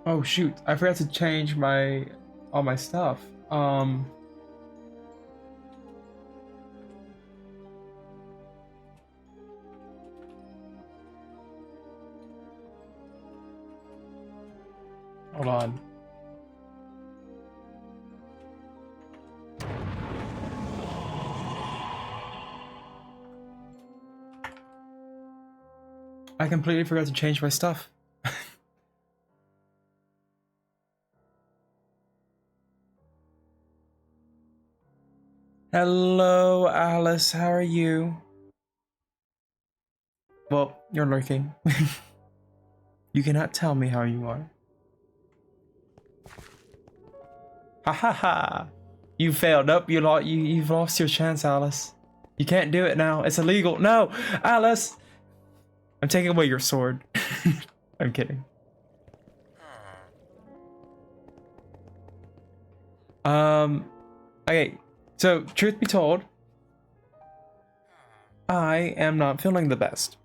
Oh shoot, I forgot to change all my stuff. Hold on. I completely forgot to change my stuff. Hello, Alice. How are you? Well, you're lurking. You cannot tell me how you are. Ha ha ha! You failed. Nope, you've lost your chance, Alice. You can't do it now. It's illegal. No, Alice. I'm taking away your sword. I'm kidding. Okay. So, truth be told, I am not feeling the best.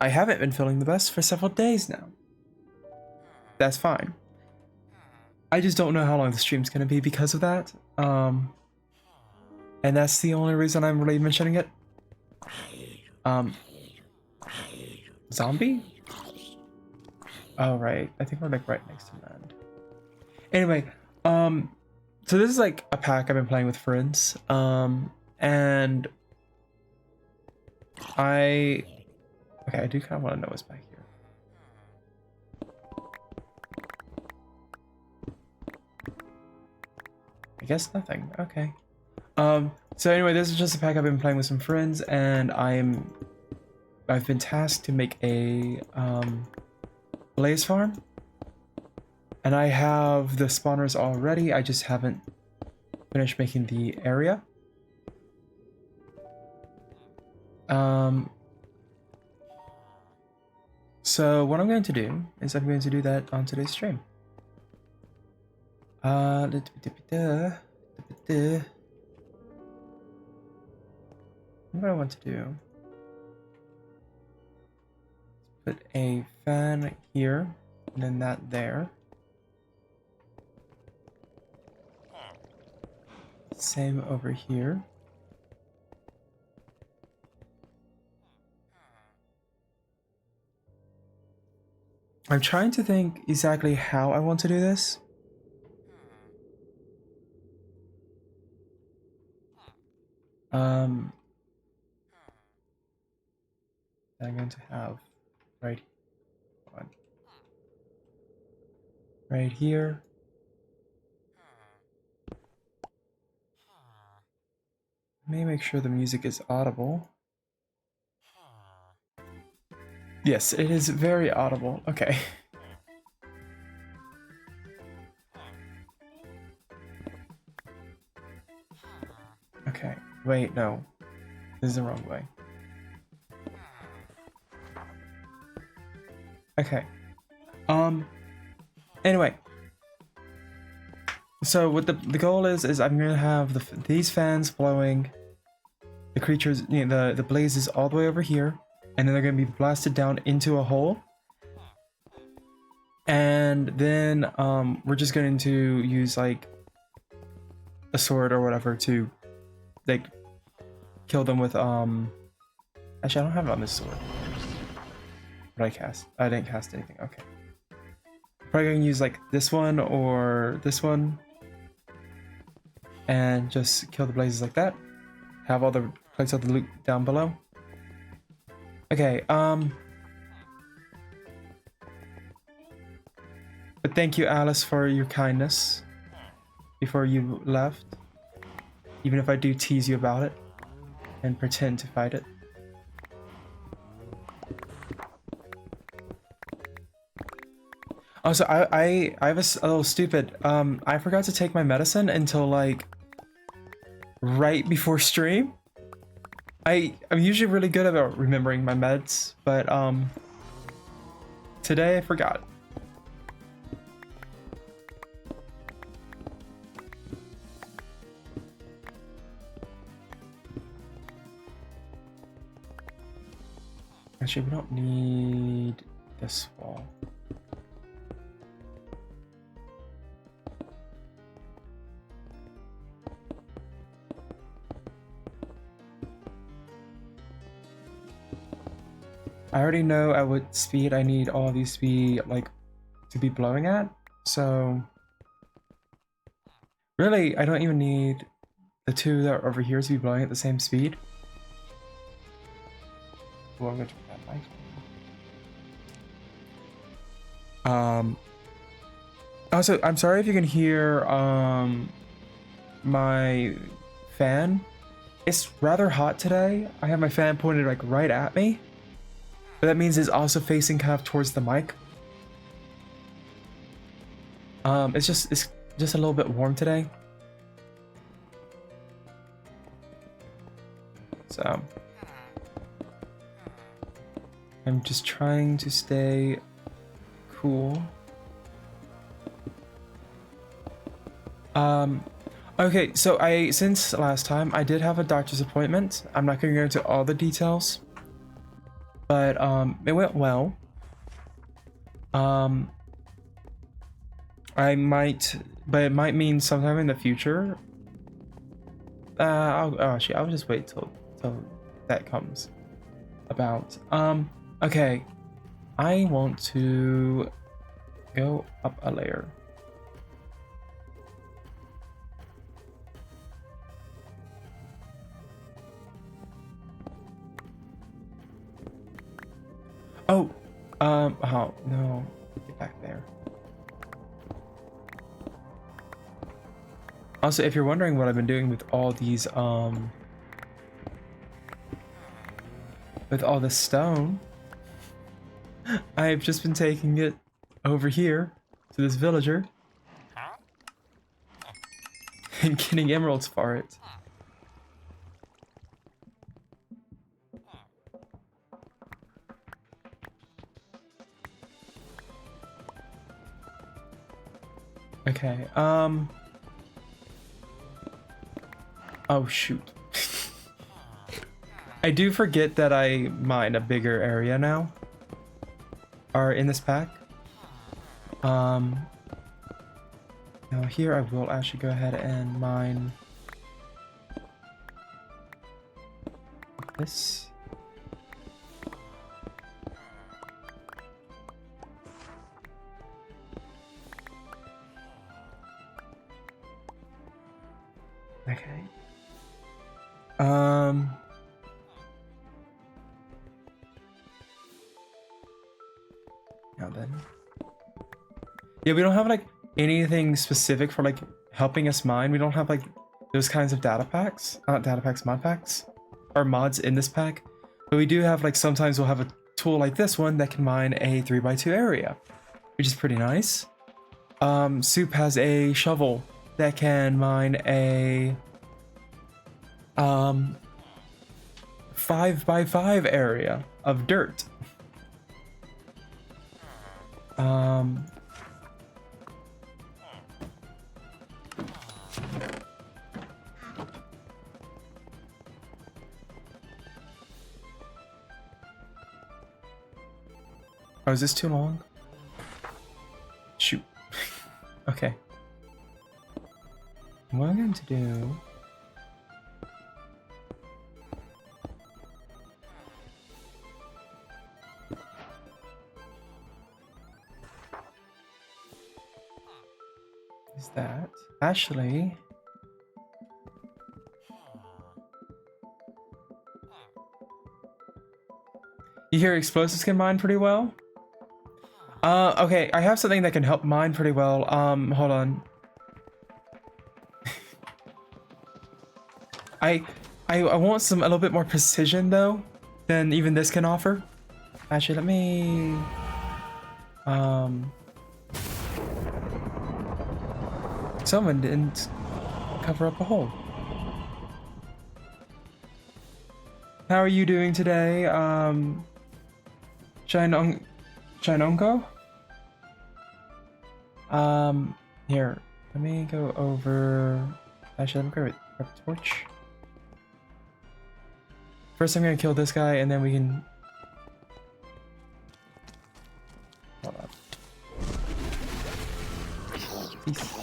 I haven't been feeling the best for several days now. That's fine. I just don't know how long the stream's gonna be because of that. And that's the only reason I'm really mentioning it. Zombie? Oh, right. I think we're like right next to land. Anyway, so this is like a pack I've been playing with friends. And okay, I do kind of want to know what's back here. I guess nothing. Okay. So anyway, this is just a pack I've been playing with some friends, and I've been tasked to make a blaze farm. And I have the spawners already, I just haven't finished making the area. So what I'm going to do is I'm going to do that on today's stream. What I want to do, put a fan here, and then that there. Same over here. I'm trying to think exactly how I want to do this. I'm going to have right here. Let me make sure the music is audible. Yes, it is very audible. Okay. Okay. Wait, no. This is the wrong way. Okay. Anyway. So what the goal is I'm gonna have these fans blowing the creatures, you know, the blazes all the way over here, and then they're gonna be blasted down into a hole. And then we're just going to use like a sword or whatever to like kill them with actually I don't have it on this sword. What I cast? I didn't cast anything. Okay. Probably gonna use like this one or this one and just kill the blazes like that. Have all the plates of the loot down below. Okay, but thank you, Alice, for your kindness before you left. Even if I do tease you about it and pretend to fight it. Also, I was a little stupid. I forgot to take my medicine until like right before stream. I'm usually really good about remembering my meds, but today I forgot. Actually, we don't need this wall. I already know at what speed I need all these to be like blowing at. So really, I don't even need the two that are over here to be blowing at the same speed. Well, I'm gonna turn that light on. Also, I'm sorry if you can hear my fan. It's rather hot today. I have my fan pointed like right at me, but that means it's also facing kind of towards the mic. It's just a little bit warm today. So I'm just trying to stay cool. Okay, so since last time I did have a doctor's appointment. I'm not gonna go into all the details, but it went well. But it might mean sometime in the future. Actually, I'll just wait till that comes about. Okay, I want to go up a layer. Oh, oh no, get back there. Also, if you're wondering what I've been doing with all these, with all this stone, I've just been taking it over here to this villager and getting emeralds for it. Okay, oh shoot. I do forget that I mine a bigger area now. Or in this pack. Now here I will actually go ahead and mine this. Okay. Now then. Yeah, we don't have like anything specific for like helping us mine. We don't have like those kinds of data packs. Not data packs, mod packs. Or mods in this pack. But we do have like sometimes we'll have a tool like this one that can mine a 3x2 area, which is pretty nice. Soup has a shovel that can mine a 5x5 area of dirt. Oh, is this too long? Shoot. Okay. What I'm going to do is that actually you hear explosives can mine pretty well? Okay, I have something that can help mine pretty well. Hold on. I want a little bit more precision though than even this can offer. Actually, let me someone didn't cover up a hole. How are you doing today? Chinonko? Here, let me go over. Actually, let me grab a torch. First, I'm gonna kill this guy, and then we can. Hold on. Peace.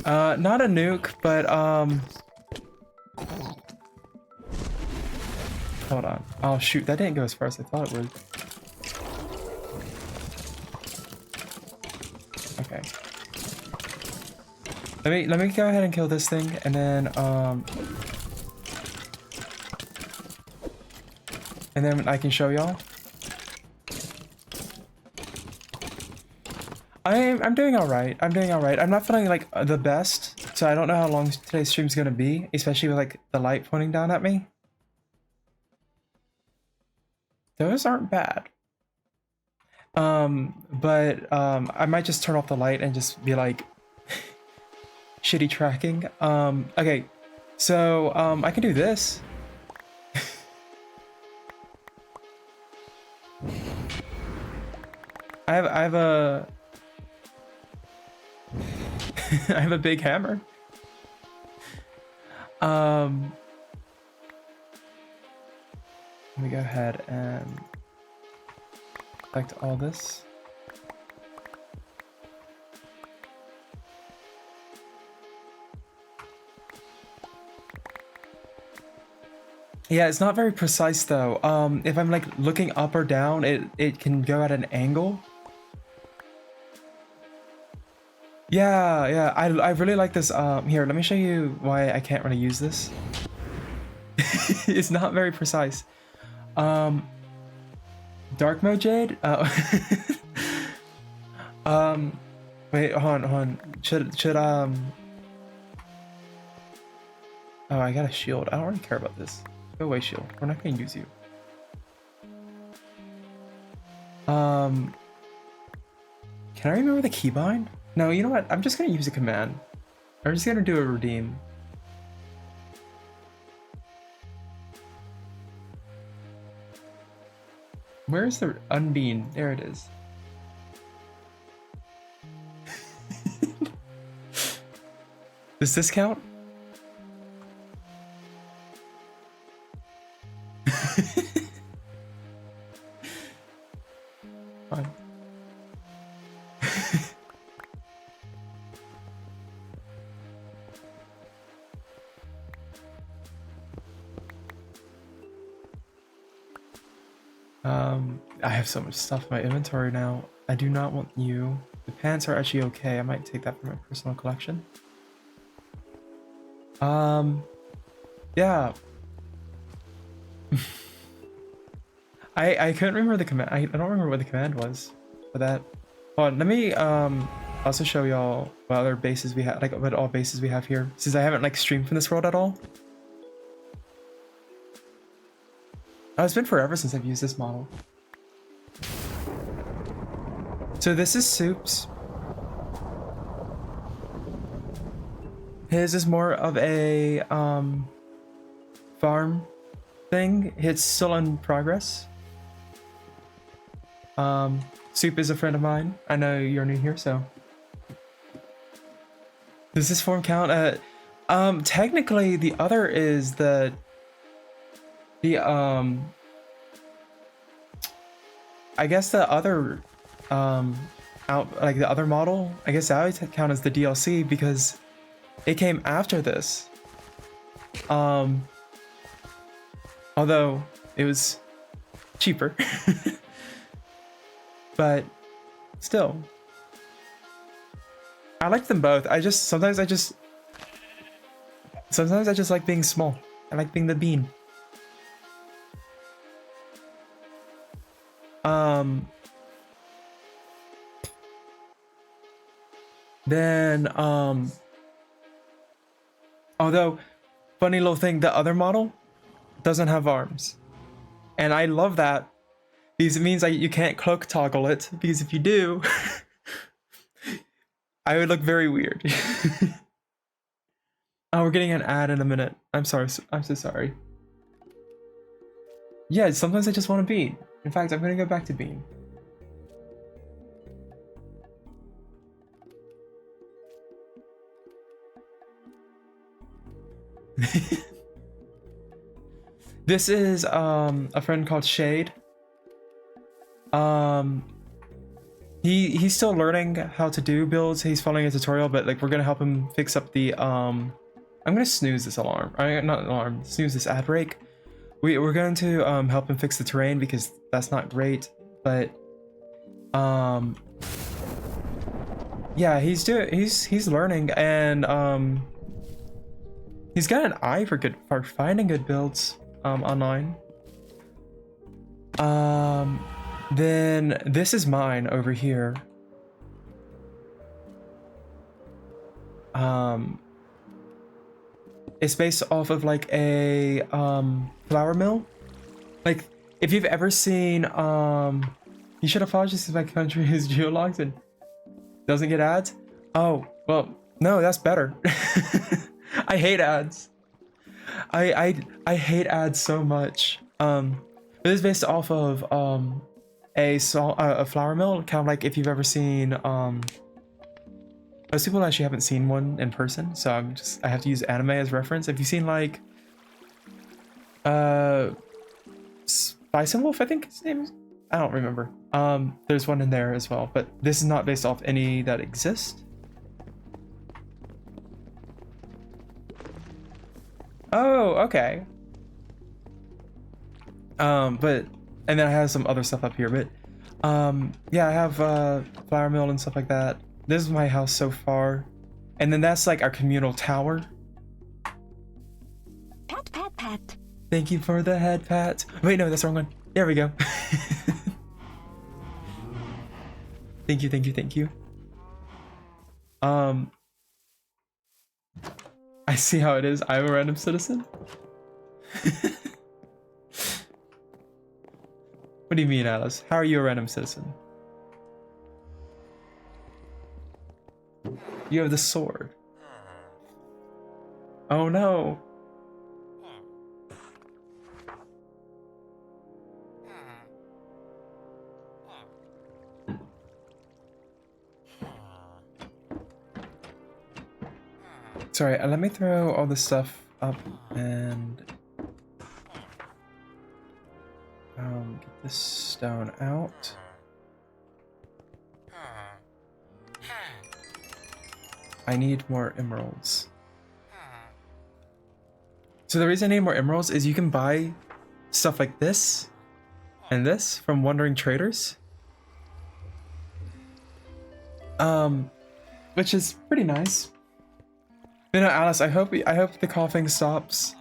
Not a nuke, but Hold on. Oh shoot, that didn't go as far as I thought it would. Okay. Let me go ahead and kill this thing, and then I can show y'all. I'm doing all right. I'm doing all right. I'm not feeling like the best, so I don't know how long today's stream's gonna be, especially with like the light pointing down at me. Those aren't bad. But I might just turn off the light and just be like shitty tracking. Okay, so I can do this. I have a I have a big hammer. Let me go ahead and select all this. Yeah, it's not very precise though. If I'm like looking up or down, it can go at an angle. Yeah, I really like this. Here, let me show you why I can't really use this. It's not very precise. Dark mode Jade? Wait, hold on. Should oh, I got a shield. I don't really care about this. Go away, shield. We're not gonna use you. Can I remember the keybind? No, you know what? I'm just gonna use a command. I'm just gonna do a redeem. Where's the unbean? There it is. Does this count? Fine. I have so much stuff in my inventory now. I do not want you. The pants are actually okay. I might take that for my personal collection. Yeah. I couldn't remember the command. I don't remember what the command was for that. Hold on, let me also show y'all what other bases we have, like what all bases we have here, since I haven't like streamed from this world at all. Oh, it's been forever since I've used this model. So this is Soup's. His is more of a farm thing. It's still in progress. Soup is a friend of mine. I know you're new here, so. Does this form count? Technically the other is the I guess the other like the other model, I guess that would count as the DLC because it came after this. Although it was cheaper. But still, I like them both. Sometimes I just like being small. I like being the bean. Then although funny little thing, the other model doesn't have arms, and I love that because it means like you can't cloak toggle it, because if you do I would look very weird. Oh, we're getting an ad in a minute. I'm sorry. I'm so sorry. Yeah, sometimes I just want to bean. In fact, I'm gonna go back to bean. This is a friend called Shade. He's still learning how to do builds. He's following a tutorial, but like we're gonna help him fix up the I'm gonna snooze this alarm. Not alarm, snooze this ad break. we're going to help him fix the terrain because that's not great, but yeah, he's learning, and he's got an eye for finding good builds online. Then this is mine over here. It's based off of like a flour mill. Like if you've ever seen you should apologize if my country is geolocked and doesn't get ads. Oh well, no, that's better. I hate ads. I hate ads so much. It is based off of a flour mill, kind of like if you've ever seen most people actually haven't seen one in person, so I have to use anime as reference. If you've seen like Spice and Wolf, I think his name is, I don't remember. There's one in there as well, but this is not based off any that exist. Oh, okay. But and then I have some other stuff up here, but yeah, I have flour mill and stuff like that. This is my house so far, and then that's like our communal tower. Pat, pat, pat. Thank you for the head pat. Wait, no, that's the wrong one. There we go. Thank you, thank you, thank you. I see how it is. I'm a random citizen. What do you mean, Alice? How are you a random citizen? You have the sword. Oh no. Sorry, let me throw all this stuff up and get this stone out. I need more emeralds. So the reason I need more emeralds is you can buy stuff like this and this from wandering traders. Which is pretty nice. You know, Alice, I hope the coughing stops.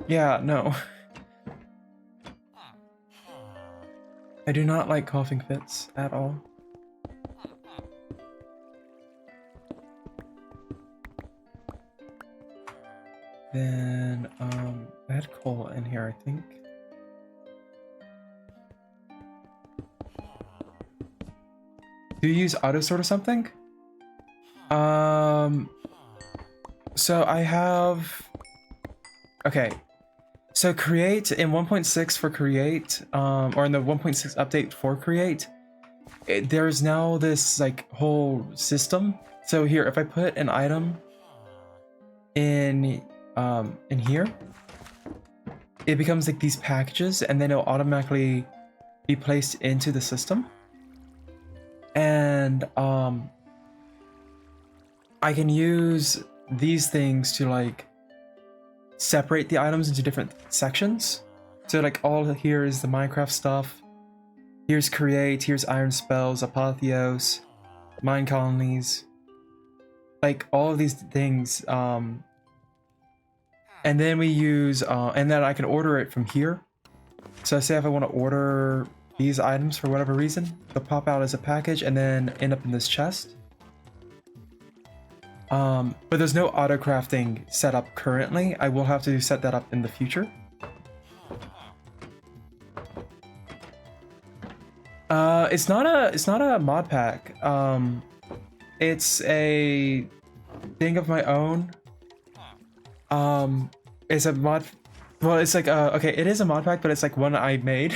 Yeah, no. I do not like coughing fits at all. Then, I had coal in here, I think. Do you use auto sort or something? So I have, okay. So create in 1.6 for create, or in the 1.6 update for create, there's now this like whole system. So here, if I put an item in here, it becomes like these packages, and then it'll automatically be placed into the system. And I can use these things to like separate the items into different sections. So like all here is the Minecraft stuff. Here's create, here's iron spells, apotheos, mine colonies, like all of these things. And then we use, and then I can order it from here. So say if I want to order these items for whatever reason, they'll pop out as a package and then end up in this chest. But there's no auto crafting set up currently. I will have to set that up in the future. It's not a mod pack. It's a thing of my own. It's a mod. Well, it's like okay, it is a mod pack, but it's like one I made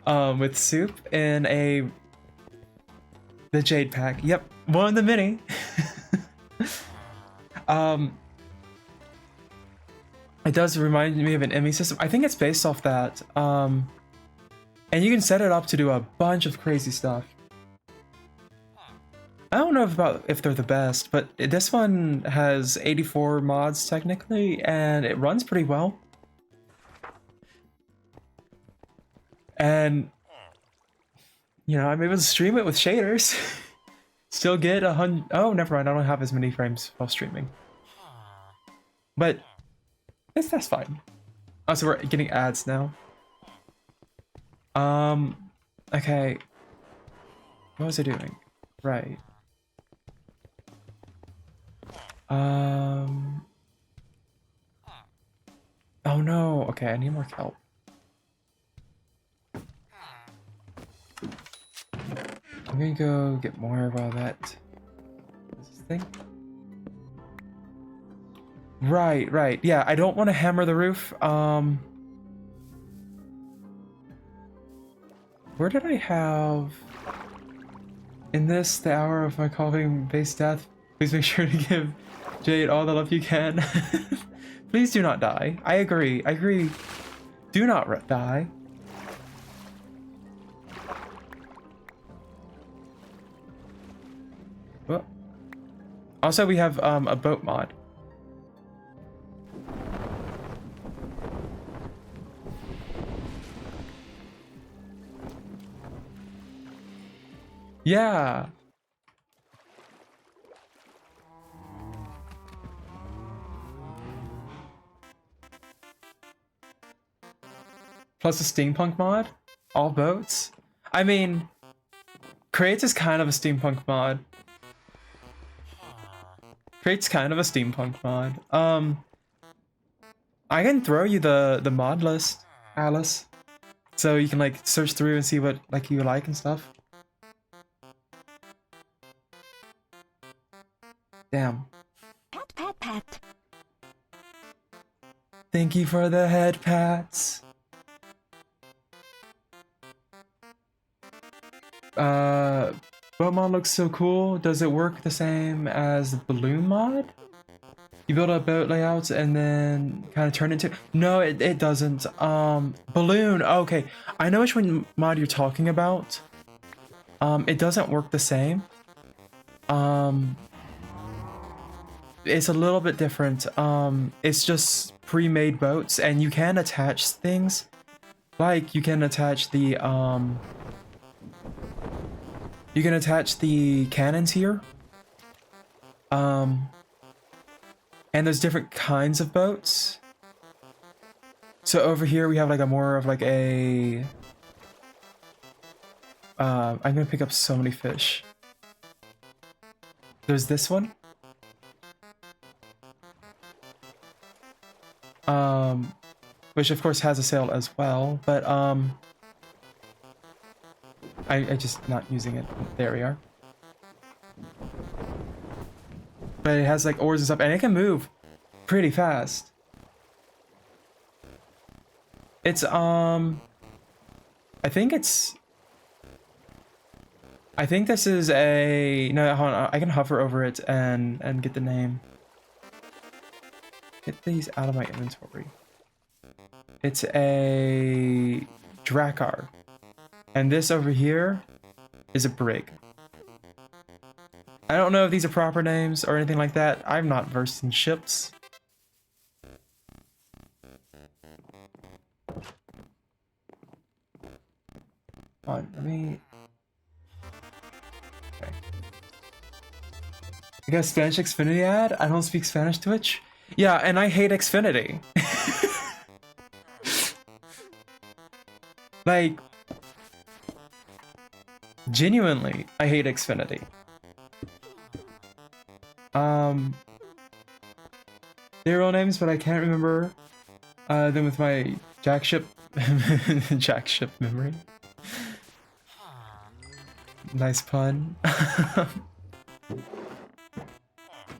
with soup in the Jade pack. Yep, one of the many. It does remind me of an ME system. I think it's based off that. And you can set it up to do a bunch of crazy stuff. I don't know about if they're the best, but this one has 84 mods technically, and it runs pretty well. And you know, I'm able to stream it with shaders. Still get 100. Oh, never mind. I don't have as many frames while streaming. But that's fine. Oh, so we're getting ads now. Okay. What was I doing? Right. Oh no. Okay, I need more kelp. I'm gonna go get more of all that. What's this thing? Right. Yeah, I don't want to hammer the roof. Where did I have... In this, the hour of my calling base death, please make sure to give Jade all the love you can. Please do not die. I agree. Do not die. Well, also we have a boat mod. Yeah. Plus a steampunk mod? All boats? I mean, Crates is kind of a steampunk mod. Crate's kind of a steampunk mod. I can throw you the mod list, Alice. So you can like search through and see what like you like and stuff. Damn. Pat. Thank you for the head pats. Boat mod looks so cool. Does it work the same as the balloon mod? You build up boat layouts and then kind of turn into... No, it doesn't. Balloon. Okay, I know which one mod you're talking about. It doesn't work the same. It's a little bit different. It's just pre-made boats, and you can attach things. Like, you can attach the, you can attach the cannons here. And there's different kinds of boats. So over here we have like a more of like a... I'm gonna pick up so many fish. There's this one. Which of course has a sail as well, but I just not using it. There we are. But it has like oars and stuff, and it can move pretty fast. It's I think this is a... No, hold on, I can hover over it and get the name. Get these out of my inventory. It's a Drakkar. And this over here is a brig. I don't know if these are proper names or anything like that. I'm not versed in ships. Hold on, let me... Okay. You got a Spanish Xfinity ad? I don't speak Spanish, Twitch. Yeah, and I hate Xfinity. Like, genuinely, I hate Xfinity. They're real names, but I can't remember them with my jackship jackship memory. Nice pun.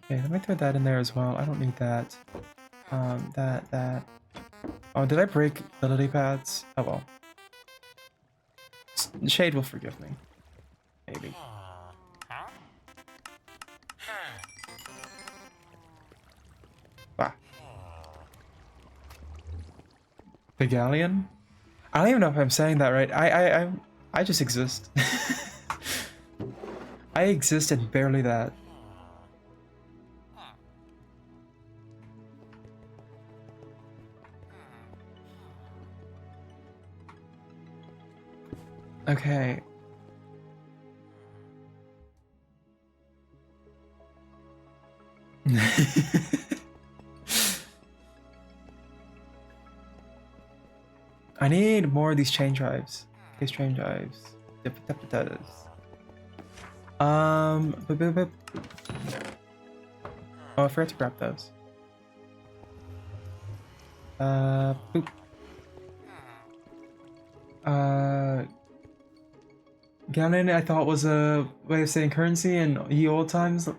Okay, let me throw that in there as well. I don't need that. That. Oh, did I break the lily pads? Oh well. Shade will forgive me. Maybe. Ah. The galleon? I don't even know if I'm saying that right. I just exist. I exist and barely that. Okay. I need more of these chain drives. Case chain drives. Boop, boop, boop. Oh, I forgot to grab those. Boop. Ganon, I thought was a way of saying currency in ye old times.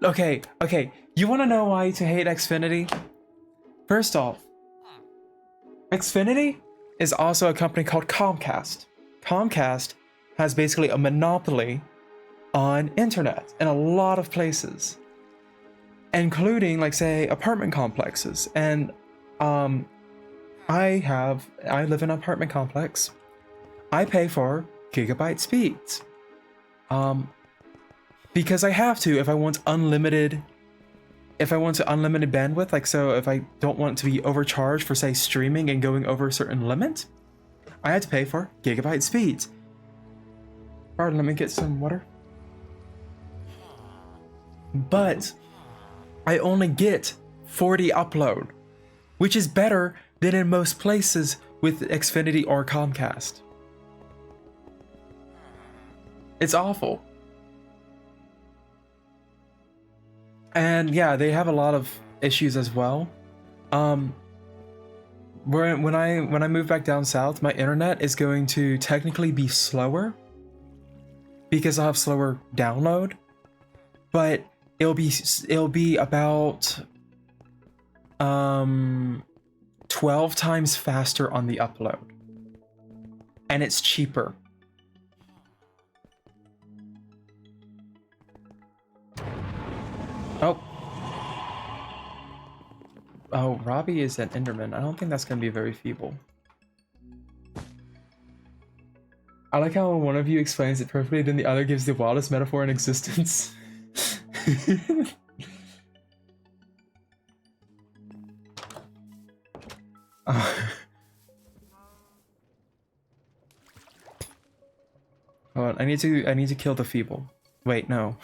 Okay. You want to know why to hate Xfinity? First off, Xfinity is also a company called Comcast. Comcast has basically a monopoly on internet in a lot of places, including, like, say, apartment complexes. And I live in an apartment complex. I pay for gigabyte speeds. Because I have to if I want unlimited bandwidth, like, so if I don't want to be overcharged for, say, streaming and going over a certain limit, I had to pay for gigabyte speeds. Alright, let me get some water. But I only get 40 upload, which is better than in most places with Xfinity or Comcast. It's awful. And yeah, they have a lot of issues as well. When I move back down south, my internet is going to technically be slower because I'll have slower download, but it'll be about 12 times faster on the upload, and it's cheaper. Oh, Robbie is an Enderman. I don't think that's gonna be very feeble. I like how one of you explains it perfectly, then the other gives the wildest metaphor in existence. Hold on, I need to kill the feeble. Wait, no.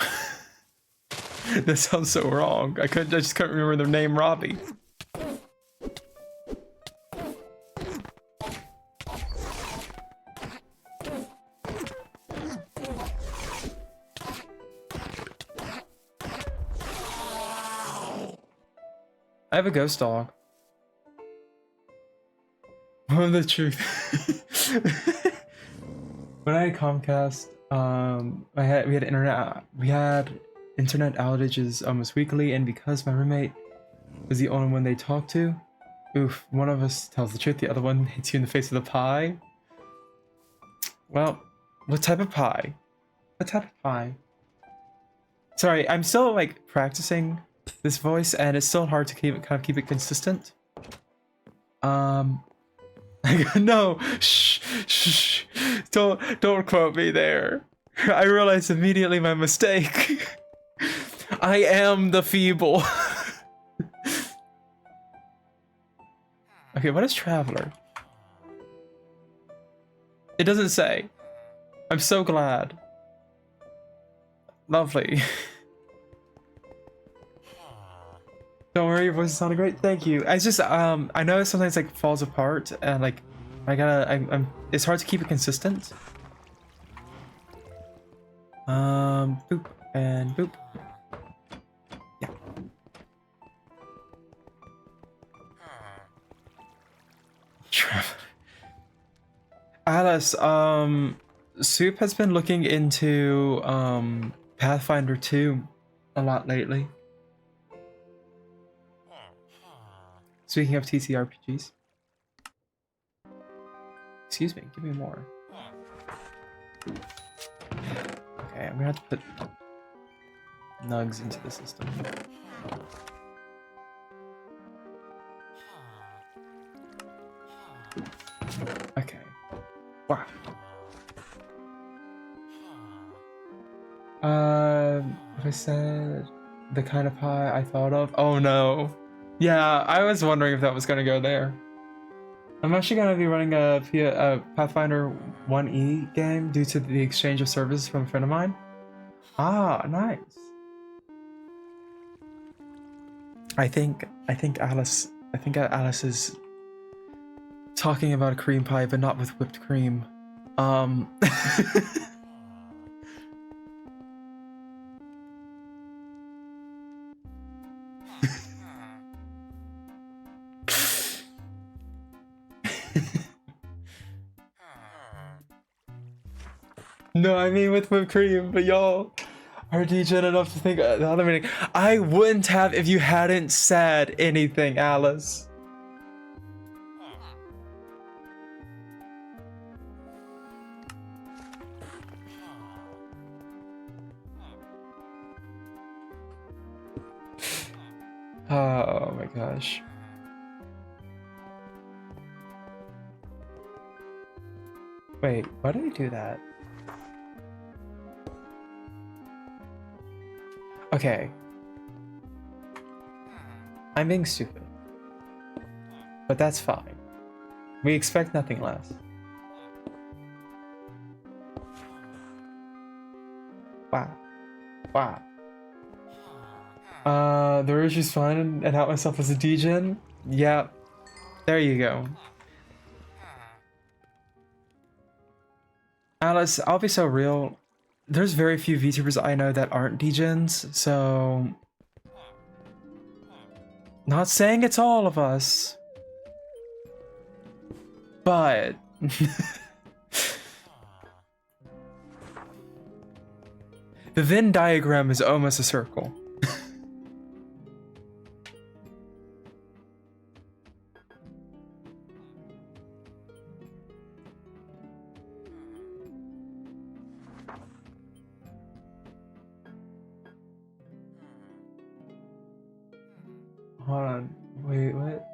That sounds so wrong. I just couldn't remember their name, Robbie. I have a ghost dog. Oh, the truth. When I had Comcast, we had internet outages almost weekly, and because my roommate was the only one they talked to, oof, one of us tells the truth, the other one hits you in the face with a pie. Well, what type of pie? What type of pie? Sorry, I'm still, like, practicing this voice, and it's still hard to keep it consistent. No, shh, don't quote me there. I realized immediately my mistake. I am the feeble. Okay, what is Traveler? It doesn't say. I'm so glad. Lovely. Don't worry, your voice sounded great. Thank you. I just I know it sometimes, like, falls apart, and, like, I'm it's hard to keep it consistent. Boop and boop. Yeah. Alice, Soup has been looking into Pathfinder 2 a lot lately. Speaking of TTRPGs. Excuse me, give me more. Okay, I'm gonna have to put nugs into the system. Okay. Wow. said the kind of pie I thought of. Oh no. Yeah, I was wondering if that was gonna go there. I'm actually gonna be running a Pathfinder 1E game due to the exchange of services from a friend of mine. Ah, nice. I think Alice is talking about a cream pie, but not with whipped cream. No, I mean with whipped cream, but y'all are degen enough to think the other meaning. I wouldn't have if you hadn't said anything, Alice. Oh my gosh. Wait, why do we do that? Okay. I'm being stupid. But that's fine. We expect nothing less. Wow. Wow. The rouge is fun and out myself as a degen. Yeah. There you go. Alice, I'll be so real. There's very few VTubers I know that aren't degens, so... Not saying it's all of us. But... the Venn diagram is almost a circle. Hold on. Wait, what?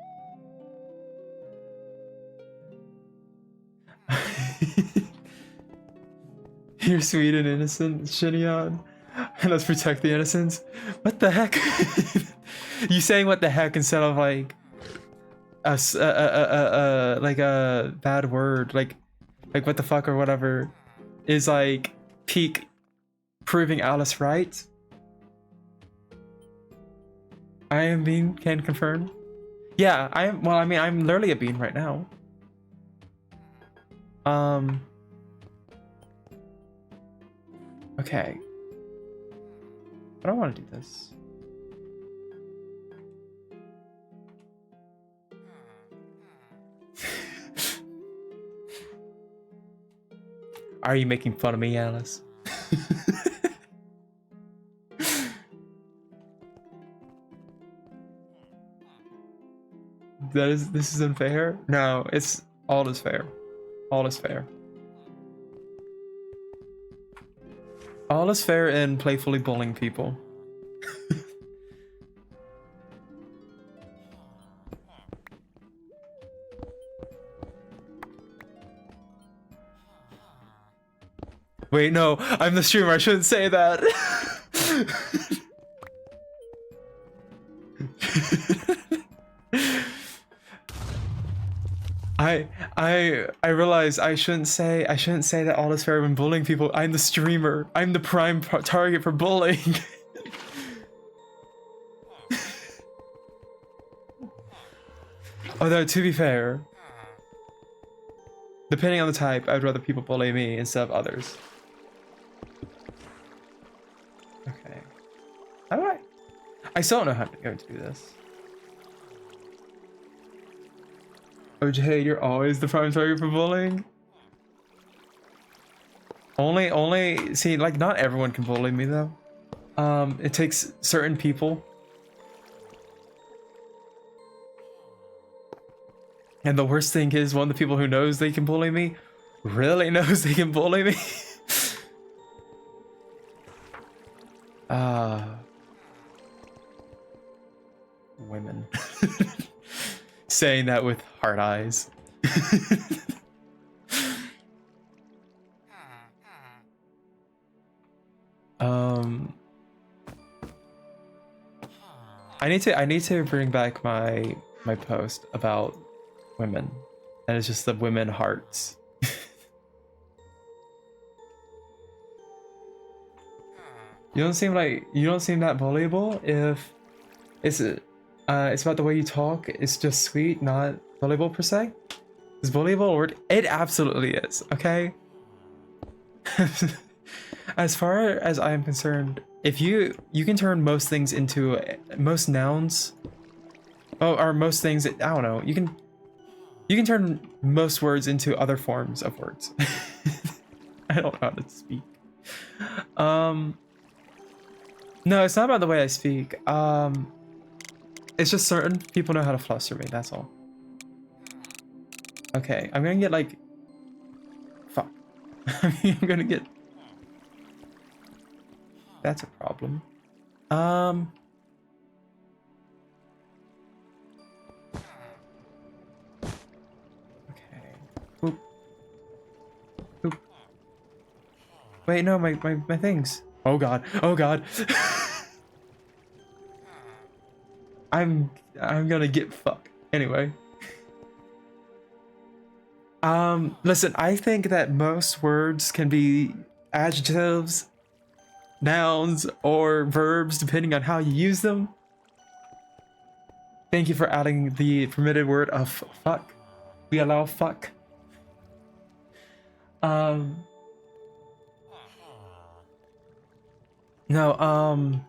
You're sweet and innocent, Shinyon. And let's protect the innocents. What the heck? You saying what the heck instead of like like a bad word, like what the fuck or whatever, is like peak proving Alice right. I am being can confirm. Yeah, I am. Well, I mean, I'm literally a bean right now. Okay. I don't want to do this. Are you making fun of me, Alice? This is unfair? No, it's all is fair. All is fair. All is fair in playfully bullying people. Wait, no, I'm the streamer, I shouldn't say that. I realize I shouldn't say that all is fair when bullying people. I'm the streamer. I'm the prime target for bullying. Although to be fair, depending on the type, I'd rather people bully me instead of others. Okay. How do I still don't know how to go to do this. OJ, you're always the prime target for bullying? Only, see, like, not everyone can bully me, though. It takes certain people. And the worst thing is, one of the people who knows they can bully me really knows they can bully me. Women. Saying that with hard eyes. I need to bring back my post about women. And it's just the women hearts. You don't seem that bullyable if it's about the way you talk. It's just sweet, not bullyable per se. Is bullyable a word? It absolutely is, okay? As far as I am concerned, if you can turn most things into most nouns, or most things, I don't know, you can turn most words into other forms of words. I don't know how to speak. No, it's not about the way I speak. It's just certain people know how to fluster me, that's all. Okay, I'm gonna get like... Fuck. I'm gonna get... That's a problem. Okay. Boop. Boop. Wait, no, my things. Oh god. Oh god. I'm gonna get fucked. Anyway. Listen, I think that most words can be adjectives, nouns, or verbs depending on how you use them. Thank you for adding the permitted word of fuck. We allow fuck. No,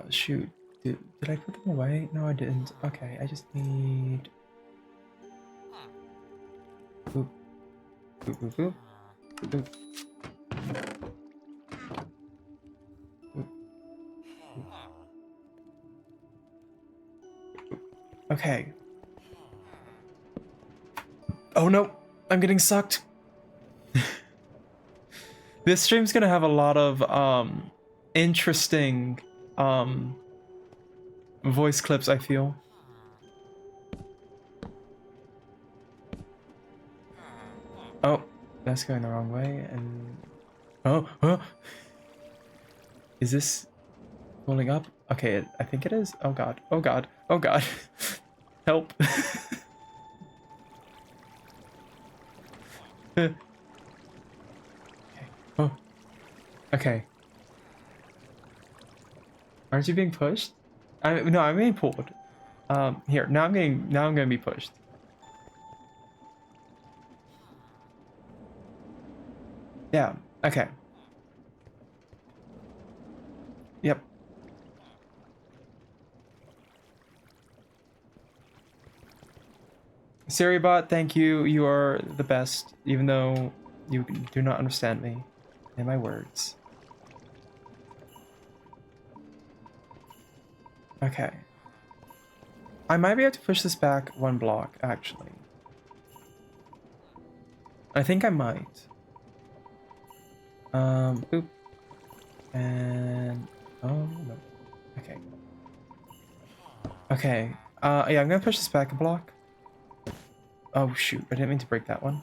shoot. Did I put them away? No, I didn't. Okay, I just need... Boop. Boop, boop, boop. Boop, boop. Okay. Oh no! I'm getting sucked! This stream's gonna have a lot of, interesting, voice clips, I feel. Oh, that's going the wrong way, and... Oh! Is this pulling up? Okay, I think it is. Oh god, oh god, oh god. Help. Okay. Oh. Okay. Aren't you being pushed? No, I'm being pulled. Here, now I'm gonna be pushed. Yeah, okay. Yep. Siribot, thank you. You are the best, even though you do not understand me and my words. Okay. I might be able to push this back one block, actually. I think I might. Boop. And... oh, no. Okay. Okay. Yeah, I'm gonna push this back a block. Oh, shoot. I didn't mean to break that one.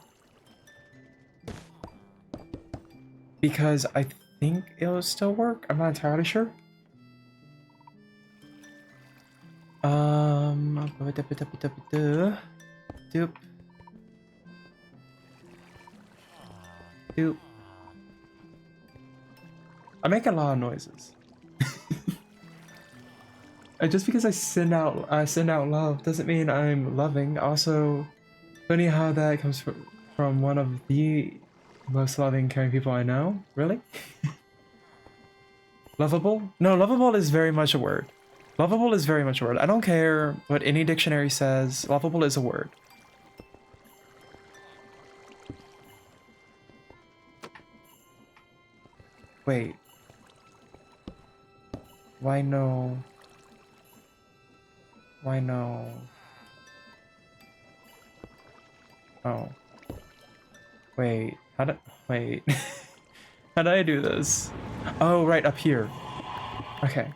Because I think it'll still work. I'm not entirely sure. Doop. Doop. I make a lot of noises. And just because I send out love doesn't mean I'm loving. Also, funny how that comes from one of the most loving, caring people I know. Really? Lovable? No, lovable is very much a word. Lovable is very much a word. I don't care what any dictionary says. Lovable is a word. Wait. Why no? Why no? Oh. Wait. Wait. How did I do this? Oh, right, up here. Okay.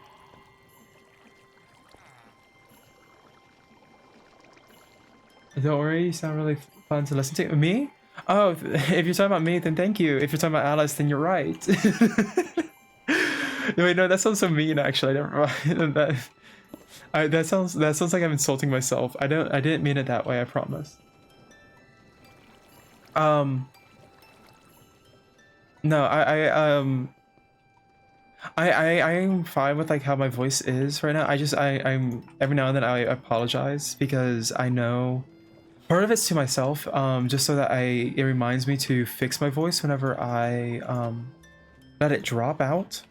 Don't worry, you sound really fun to listen to. Me? Oh, if you're talking about me, then thank you. If you're talking about Alice, then you're right. Wait, no, that sounds so mean. Actually, never mind. That sounds like I'm insulting myself. I didn't mean it that way. I promise. No, I'm fine with like how my voice is right now. I'm every now and then I apologize because I know part of it's to myself, just so that it reminds me to fix my voice whenever I let it drop out.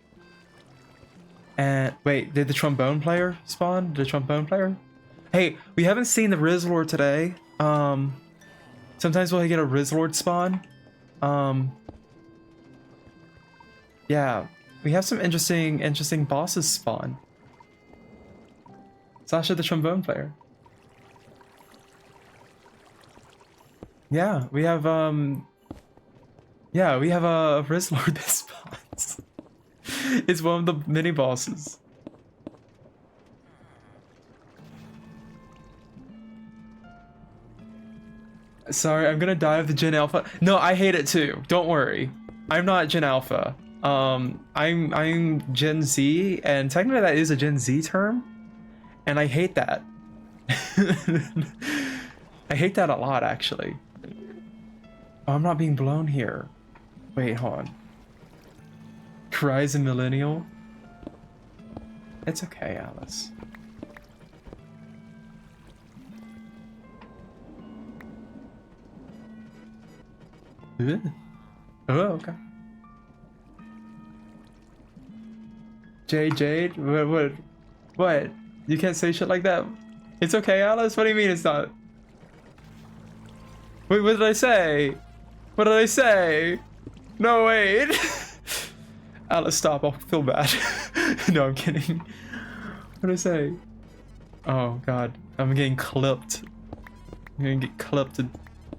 And wait, did the trombone player spawn? The trombone player? Hey, we haven't seen the Rizzlord today. Sometimes we'll get a Rizzlord spawn. Yeah, we have some interesting bosses spawn. Sasha the trombone player. Yeah, we have a Rizzlord that spawns. It's one of the mini bosses. Sorry, I'm gonna die of the Gen Alpha. No, I hate it too. Don't worry. I'm not Gen Alpha. I'm Gen Z, and technically that is a Gen Z term, and I hate that. I hate that a lot, actually. Oh, I'm not being blown here. Wait, hold on. Cries a millennial? It's okay, Alice. Ugh. Oh, okay. Jade? What? You can't say shit like that? It's okay, Alice? What do you mean it's not? Wait, what did I say? What did I say? No, wait. Alice, stop. I'll feel bad. No, I'm kidding. What did I say? Oh, God. I'm getting clipped. I'm gonna get clipped and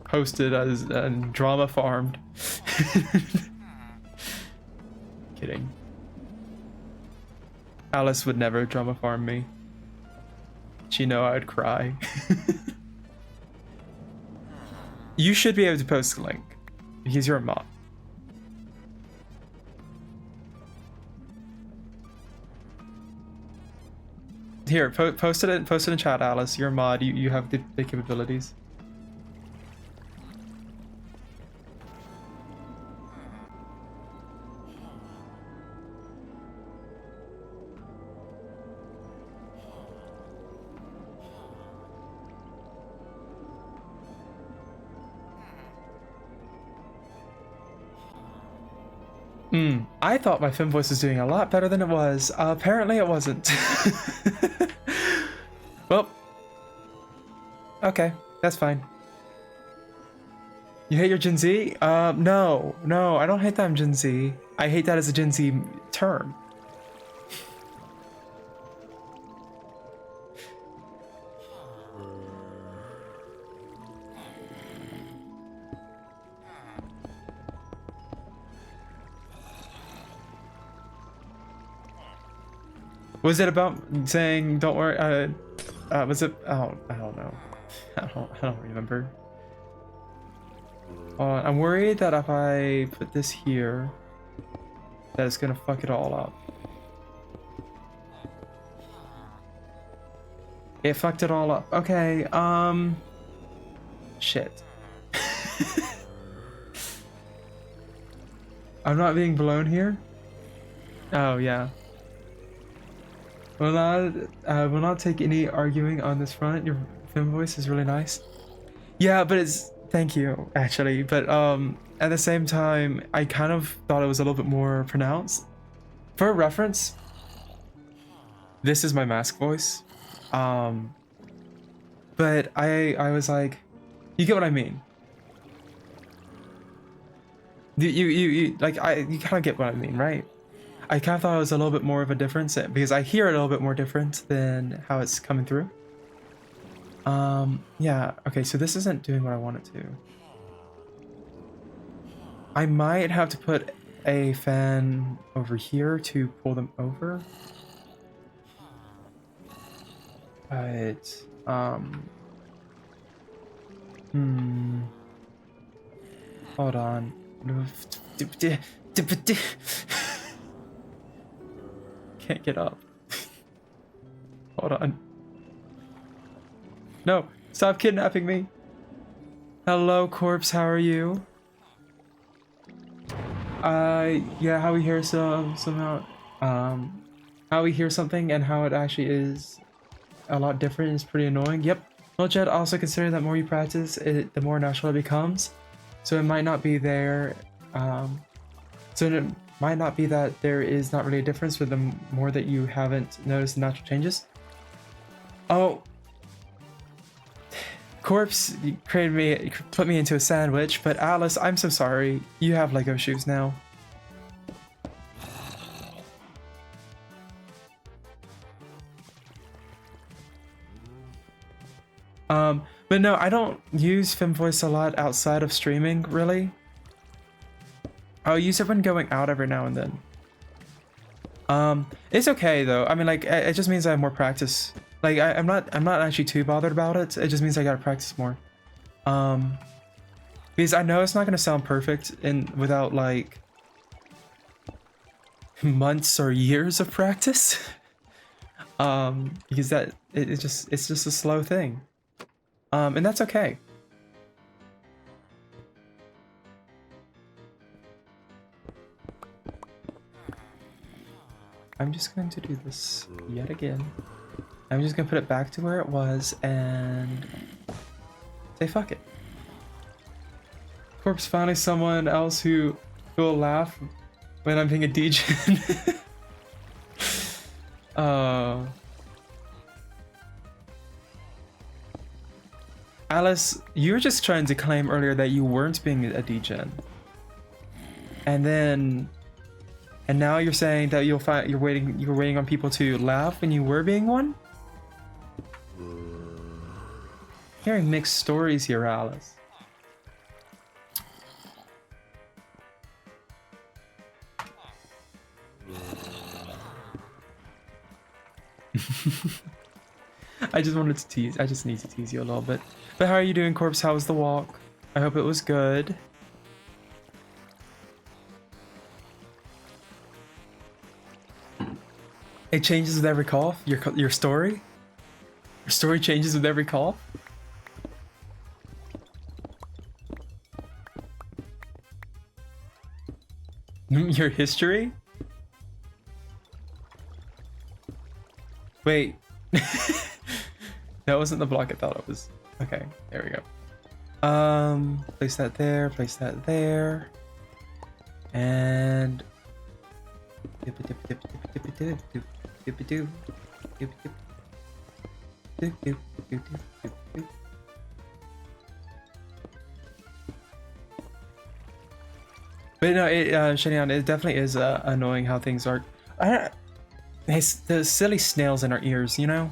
posted as drama farmed. Kidding. Alice would never drama farm me. She know I'd cry. You should be able to post a link because you're a mod. Here, post it in chat, Alice. You're a mod. You have the capabilities. I thought my film voice was doing a lot better than it was. Apparently it wasn't. Well, okay, that's fine. You hate your Gen Z? No, I don't hate that I'm Gen Z. I hate that as a Gen Z term. Was it about saying don't worry? Was it? Oh, I don't know. I don't remember. I'm worried that if I put this here, that it's gonna fuck it all up. It fucked it all up. Okay. Shit. I'm not being blown here. Oh yeah. Will not take any arguing on this front. Your film voice is really nice. Yeah, but it's thank you actually. But at the same time, I kind of thought it was a little bit more pronounced. For reference, this is my mask voice. But I was like, you get what I mean. You like you kind of get what I mean, right? I kind of thought it was a little bit more of a difference because I hear it a little bit more different than how it's coming through. Yeah, okay, so this isn't doing what I want it to. I might have to put a fan over here to pull them over. But, hold on. can't get up. Hold on. No, stop kidnapping me. Hello, corpse. How are you? Yeah, how we hear somehow, how we hear something and how it actually is a lot different is pretty annoying. Yep. Well, Jed, also consider that more you practice it, the more natural it becomes. So it might not be there, so it might not be that there is not really a difference, but the more that you haven't noticed the natural changes. Oh. Corpse put me into a sandwich, but Alice, I'm so sorry. You have Lego shoes now. But no, I don't use FemVoice a lot outside of streaming, really. I'll use it when going out every now and then. It's okay though. I mean, like, it just means I have more practice. Like, I'm not actually too bothered about it. It just means I gotta practice more. Because I know it's not gonna sound perfect without like months or years of practice. Because it's just a slow thing. And that's okay. I'm just going to do this yet again. I'm just gonna put it back to where it was and say fuck it. Corpse, finally someone else who will laugh when I'm being a DJ. Alice, you were just trying to claim earlier that you weren't being a DJ. And now you're saying that you were waiting on people to laugh when you were being one? Hearing mixed stories here, Alice. I just wanted to tease. I just need to tease you a little bit. But how are you doing, Corpse? How was the walk? I hope it was good. It changes with every cough. Your story. Your story changes with every cough. Your history? Wait. That wasn't the block I thought it was. Okay, there we go. Place that there, place that there. And but no, Shanian, it definitely is annoying how things are. It's the silly snails in our ears, you know?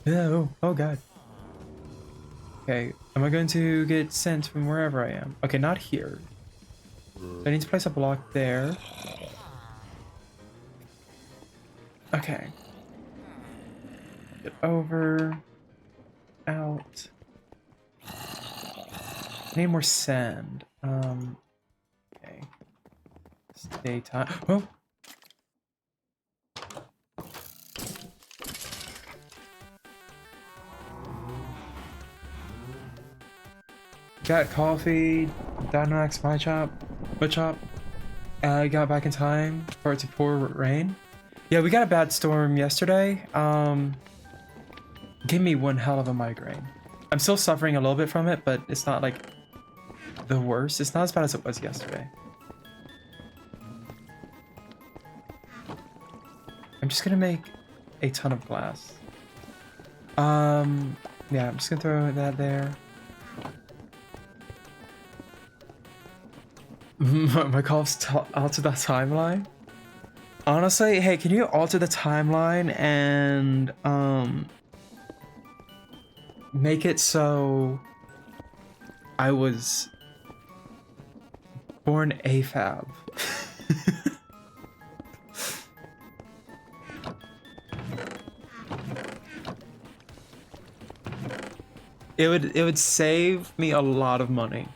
Yeah, oh god. Okay, am I going to get sent from wherever I am? Okay, not here. So I need to place a block there. Okay. Get over. Out. I need more sand. Okay. It's daytime. Oh! Got coffee, Dynamax, my chop, wood chop. Got back in time for it to pour rain. Yeah, we got a bad storm yesterday. Gave me one hell of a migraine. I'm still suffering a little bit from it, but it's not like the worst. It's not as bad as it was yesterday. I'm just gonna make a ton of glass. Yeah, I'm just gonna throw that there. My cough's alter the timeline. Honestly, hey, can you alter the timeline and make it so I was born AFAB? It would save me a lot of money.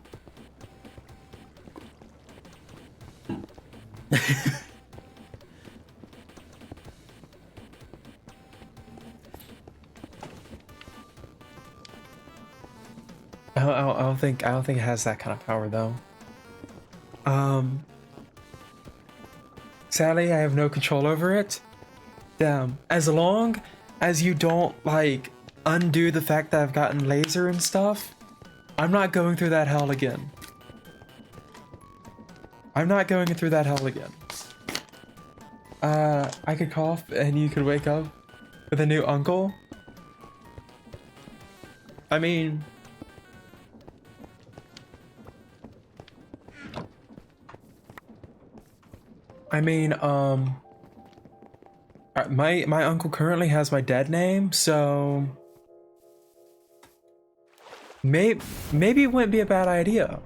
I don't think it has that kind of power though. Um, Sadly, I have no control over it. Damn. As long as you don't like undo the fact that I've gotten laser and stuff, I'm not going through that hell again. I'm not going through that hell again. I could cough and you could wake up with a new uncle. I mean, my uncle currently has my dead name, so maybe it wouldn't be a bad idea.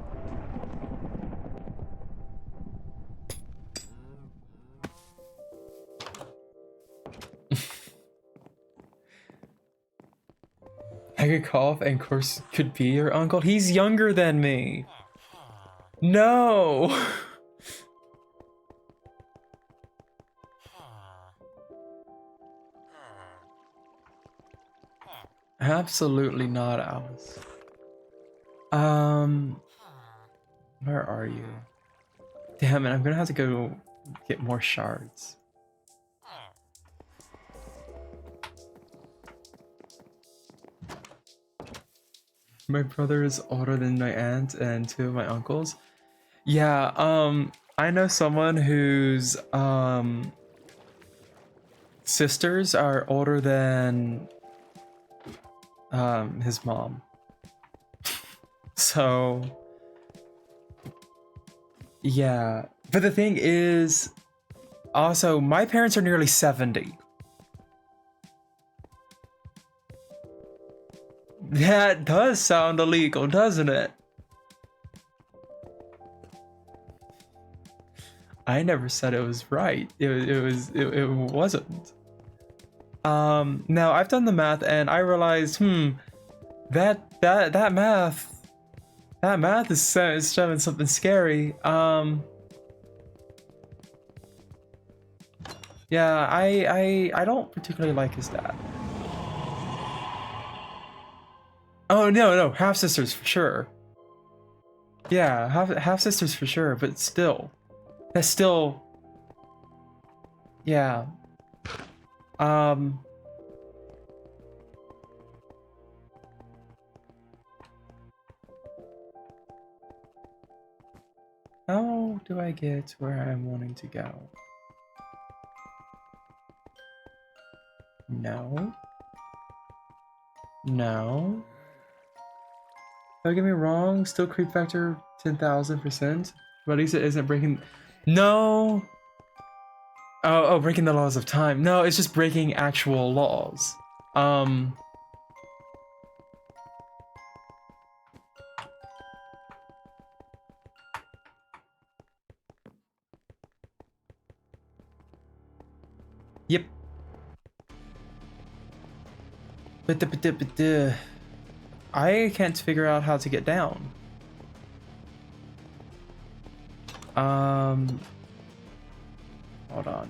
I could cough and course could be your uncle. He's younger than me. No. Absolutely not, Alice. Where are you? Damn it, I'm gonna have to go get more shards. My brother is older than my aunt and two of my uncles. Yeah, I know someone whose sisters are older than his mom. So yeah, but the thing is, also my parents are nearly 70. That does sound illegal, doesn't it? I never said it was right. It wasn't. Now I've done the math and I realized, that math is showing something scary. Yeah, I don't particularly like his dad. Oh no, half sisters for sure. Yeah, half sisters for sure, but still, that's still, yeah. How do I get where I'm wanting to go? No. No. Don't get me wrong, still creep factor 10,000%, but at least it isn't breaking. No. Oh, breaking the laws of time. No, it's just breaking actual laws. Yep. But I can't figure out how to get down. Hold on.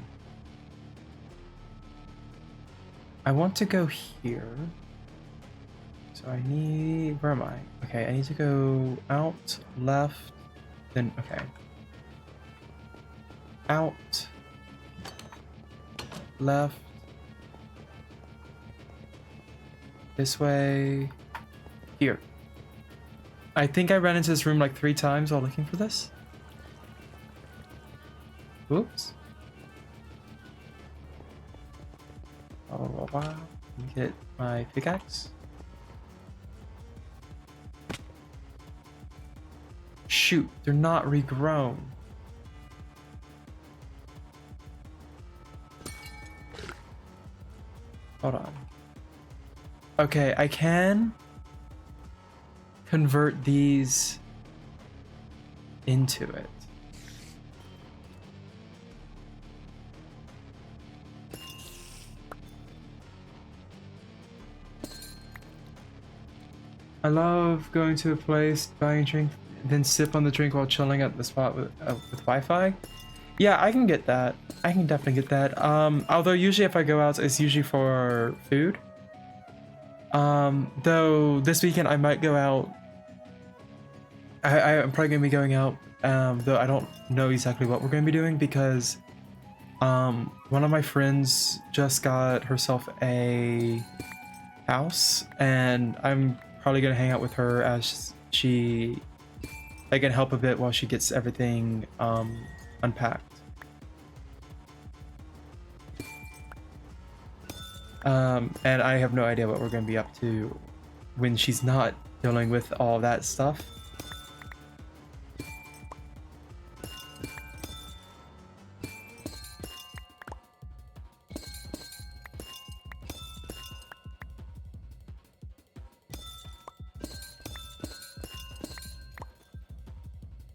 I want to go here. So I need, where am I? Okay, I need to go out, left, then, okay. Out, left, this way, here. I think I ran into this room like 3 times while looking for this. Oops. Let me get my pickaxe. Shoot, they're not regrown. Hold on. Okay, I can convert these into it. I love going to a place, buying a drink, then sip on the drink while chilling at the spot with Wi-Fi. Yeah, I can get that. I can definitely get that. Although usually if I go out, it's usually for food. Though this weekend I might go out. I'm probably gonna be going out. Though I don't know exactly what we're gonna be doing because one of my friends just got herself a house, and I'm probably gonna hang out with her as she, I can help a bit while she gets everything unpacked. And I have no idea what we're gonna be up to when she's not dealing with all that stuff.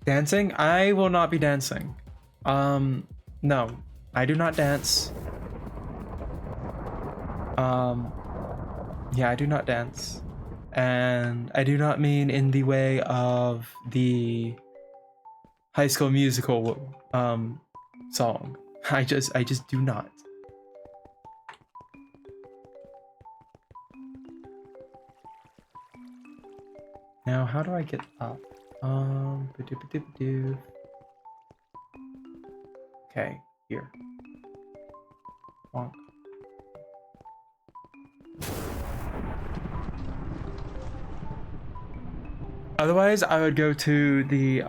Dancing? I will not be dancing. No, I do not dance. Yeah, I do not dance. And I do not mean in the way of the High School Musical song. I just do not. Now, how do I get up? Ba-doo-ba-doo-ba-doo. Okay, here. Bonk. Otherwise, I would go to the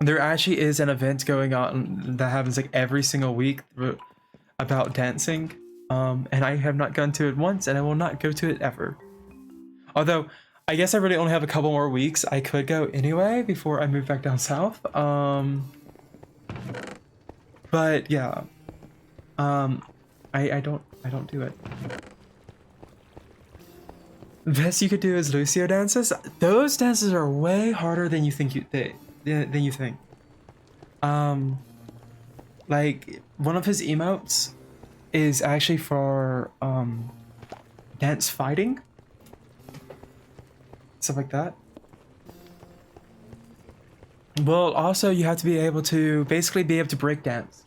there actually is an event going on that happens like every single week about dancing. And I have not gone to it once, and I will not go to it ever. Although, I guess I really only have a couple more weeks. I could go anyway before I move back down south. But yeah, I don't do it. The best you could do is Lucio dances. Those dances are way harder than you think than you think. Like one of his emotes is actually for dance fighting, stuff like that. Well, also you have to be able to basically be able to break dance.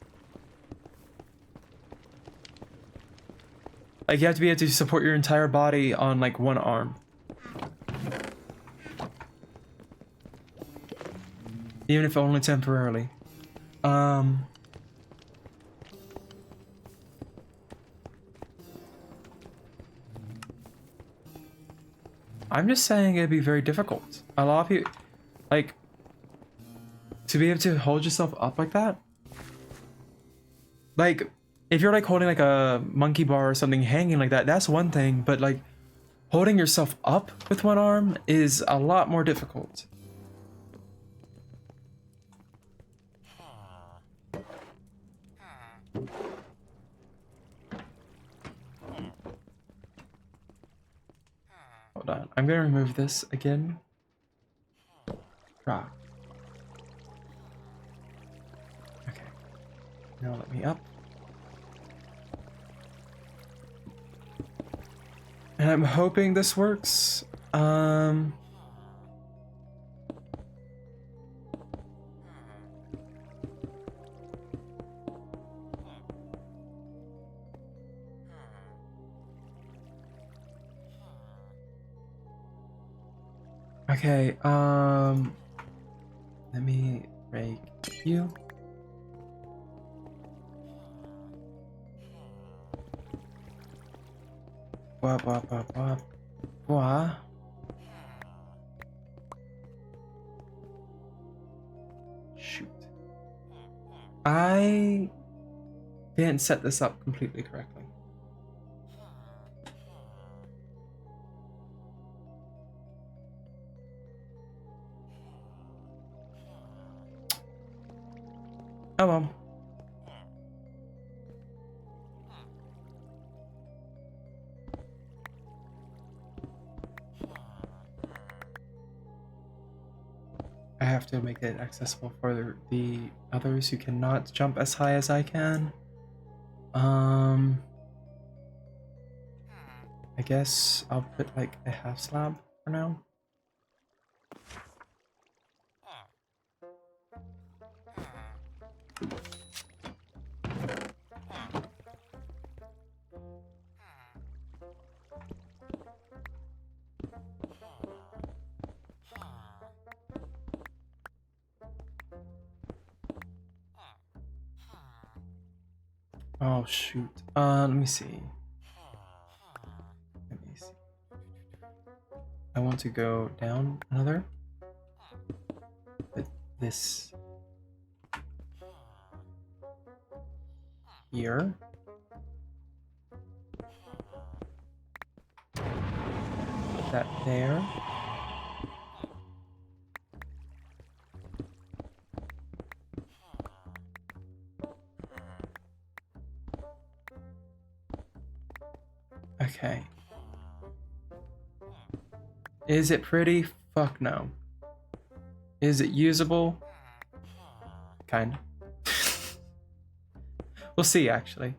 Like you have to be able to support your entire body on like one arm. Even if only temporarily. I'm just saying it'd be very difficult. A lot of people, like, to be able to hold yourself up like that. Like, if you're like holding like a monkey bar or something hanging like that, that's one thing. But like, holding yourself up with one arm is a lot more difficult. Hold on, I'm gonna remove this again. Rock. Okay. Now let me up. And I'm hoping this works. Okay, let me break you. Wah, wah, wah, wah, wah. Shoot. I didn't set this up completely correctly. Oh well. I have to make it accessible for the others who cannot jump as high as I can. I guess I'll put like a half slab for now. Oh shoot. Let me see. Let me see. I want to go down another. Put this here. Put that there. Okay. Is it pretty? Fuck no. Is it usable? Kind. We'll see, actually.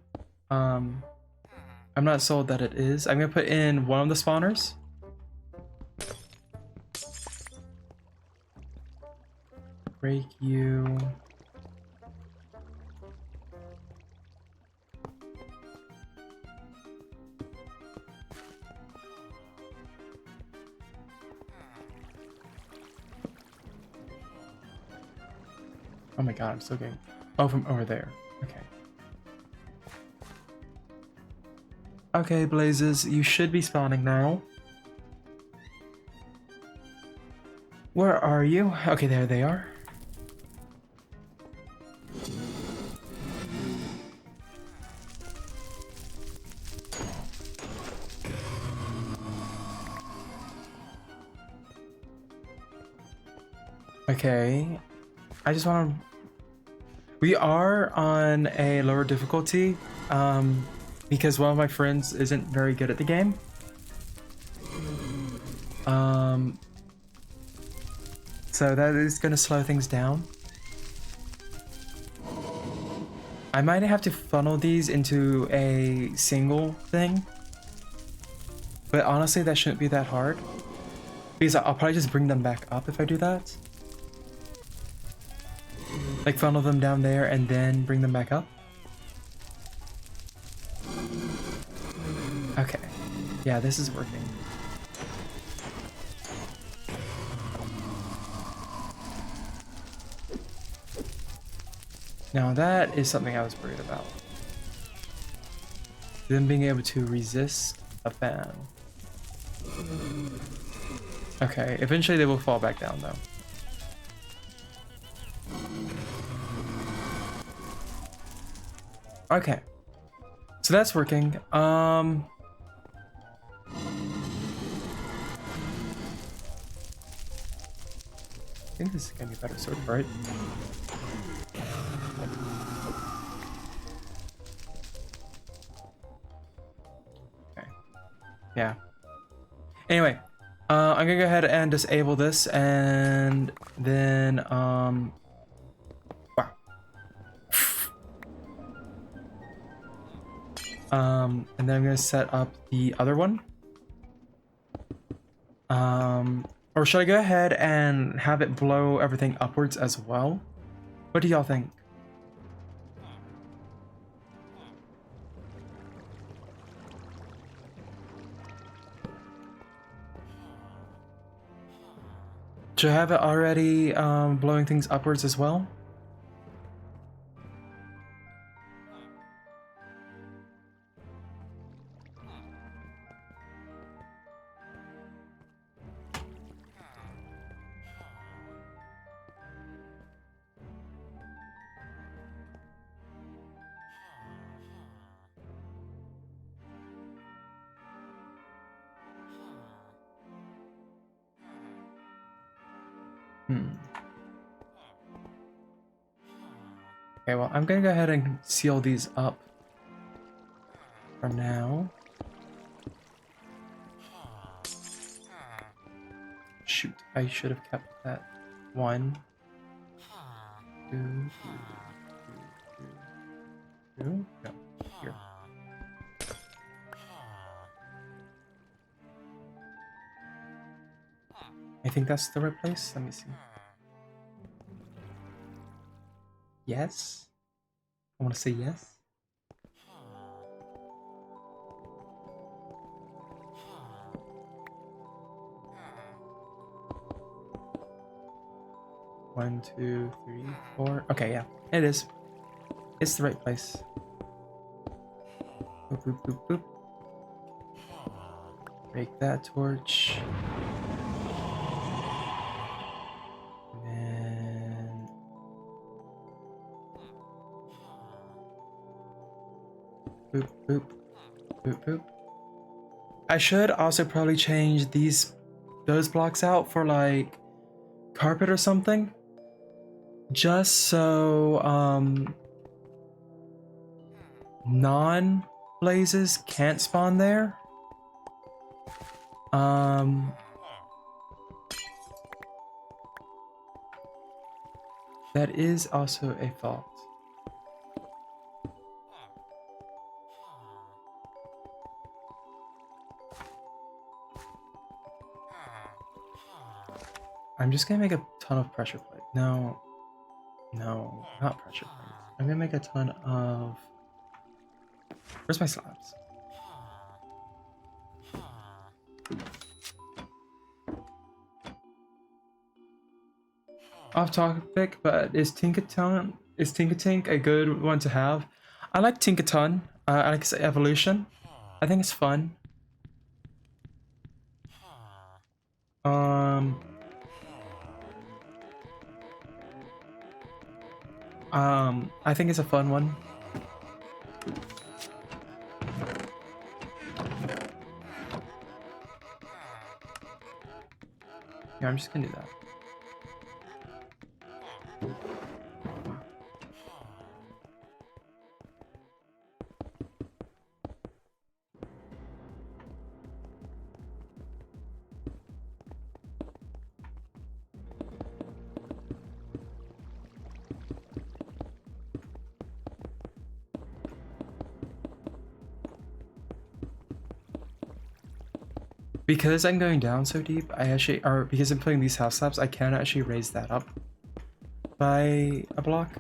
I'm not sold that it is. I'm gonna put in one of the spawners. Break you. Oh my god, I'm still getting... Oh, from over there. Okay. Okay, Blazes, you should be spawning now. Where are you? Okay, there they are. Okay. I just want to... We are on a lower difficulty, because one of my friends isn't very good at the game. So that is going to slow things down. I might have to funnel these into a single thing. But honestly, that shouldn't be that hard. Because I'll probably just bring them back up if I do that. Like funnel them down there and then bring them back up. Okay. Yeah, this is working. Now that is something I was worried about. Them being able to resist a fan. Okay, eventually they will fall back down though. Okay. So that's working. I think this is gonna be better sword, right? Okay. Yeah. Anyway, I'm gonna go ahead and disable this, and then wow. And then I'm gonna set up the other one. Or should I go ahead and have it blow everything upwards as well? What do y'all think? Should I have it already blowing things upwards as well? Okay, well, I'm gonna go ahead and seal these up for now. Shoot, I should have kept that. 1, 2, 2. No, here. I think that's the right place. Let me see. Yes? I want to say yes. One, 2, 3, 4. Okay, yeah, it is. It's the right place. Boop, boop, boop, boop. Break that torch. And boop, boop, boop, boop. I should also probably change those blocks out for like carpet or something. Just so non-blazes can't spawn there. That is also a fault. I'm just gonna make a ton of pressure plate. No, not pressure plates. I'm gonna make a ton of. Where's my slabs? Off topic, but is Tinkaton a good one to have? I like Tinkaton. I like its evolution. I think it's fun. Um, I think it's a fun one. Yeah, I'm just gonna do that. Because I'm going down so deep, because I'm putting these house slabs, I can actually raise that up by a block.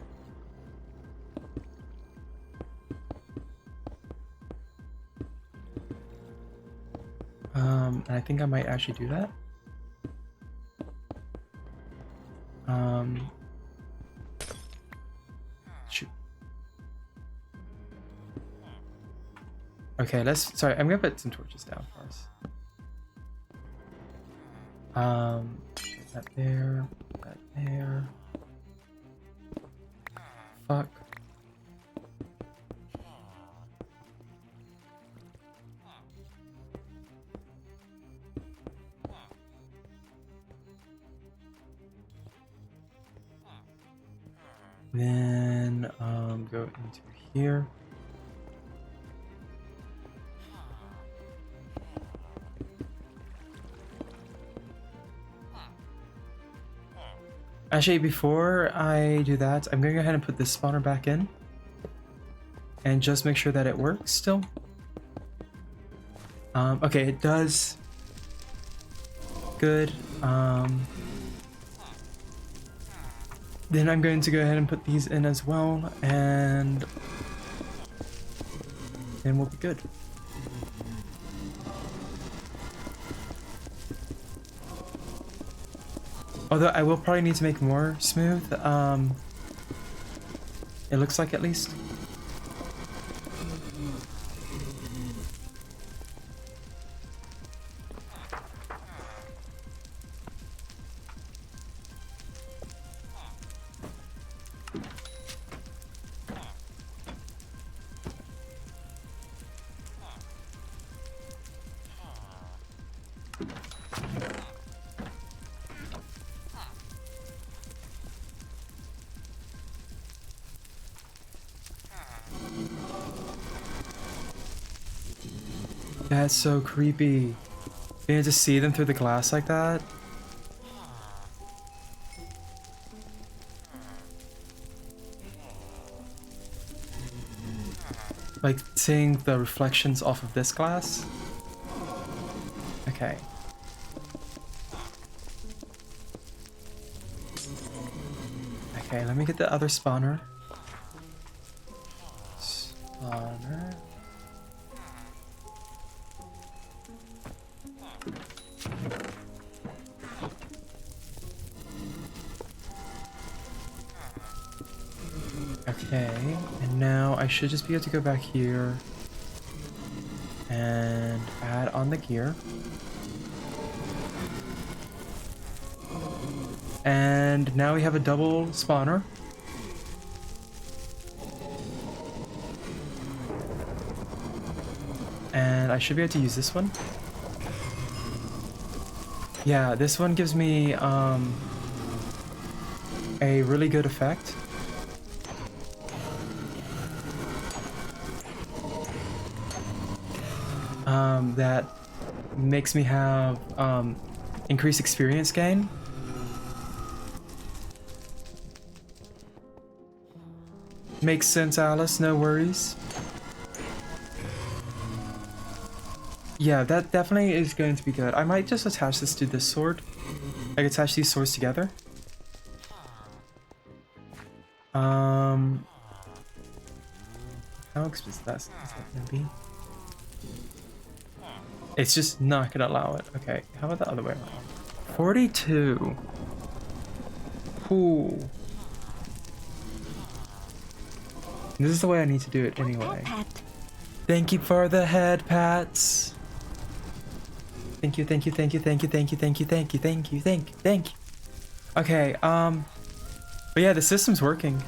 And I think I might actually do that. Shoot. Okay, sorry, I'm gonna put some torches down first. Put that there, put that there. Fuck. Then, go into here. Actually, before I do that, I'm gonna go ahead and put this spawner back in. And just make sure that it works still. Okay, it does. Good. Then I'm going to go ahead and put these in as well, and then we'll be good. Although I will probably need to make more smooth. It looks like, at least. That's so creepy. Being able to see them through the glass like that. Like seeing the reflections off of this glass. Okay. Okay, let me get the other spawner. Spawner. Okay, and now I should just be able to go back here And add on the gear. And now we have a double spawner. And I should be able to use this one. Yeah, this one gives me a really good effect. That makes me have increased experience gain. Makes sense, Alice, no worries. Yeah, that definitely is going to be good. I might just attach this to this sword. Like attach these swords together. How expensive is that gonna be? It's just not gonna allow it. Okay, how about the other way around? 42. Ooh. This is the way I need to do it anyway. Thank you for the head pats. Thank you, thank you, thank you, thank you, thank you, thank you, thank you, thank you, thank you, thank you. Okay, but yeah, the system's working.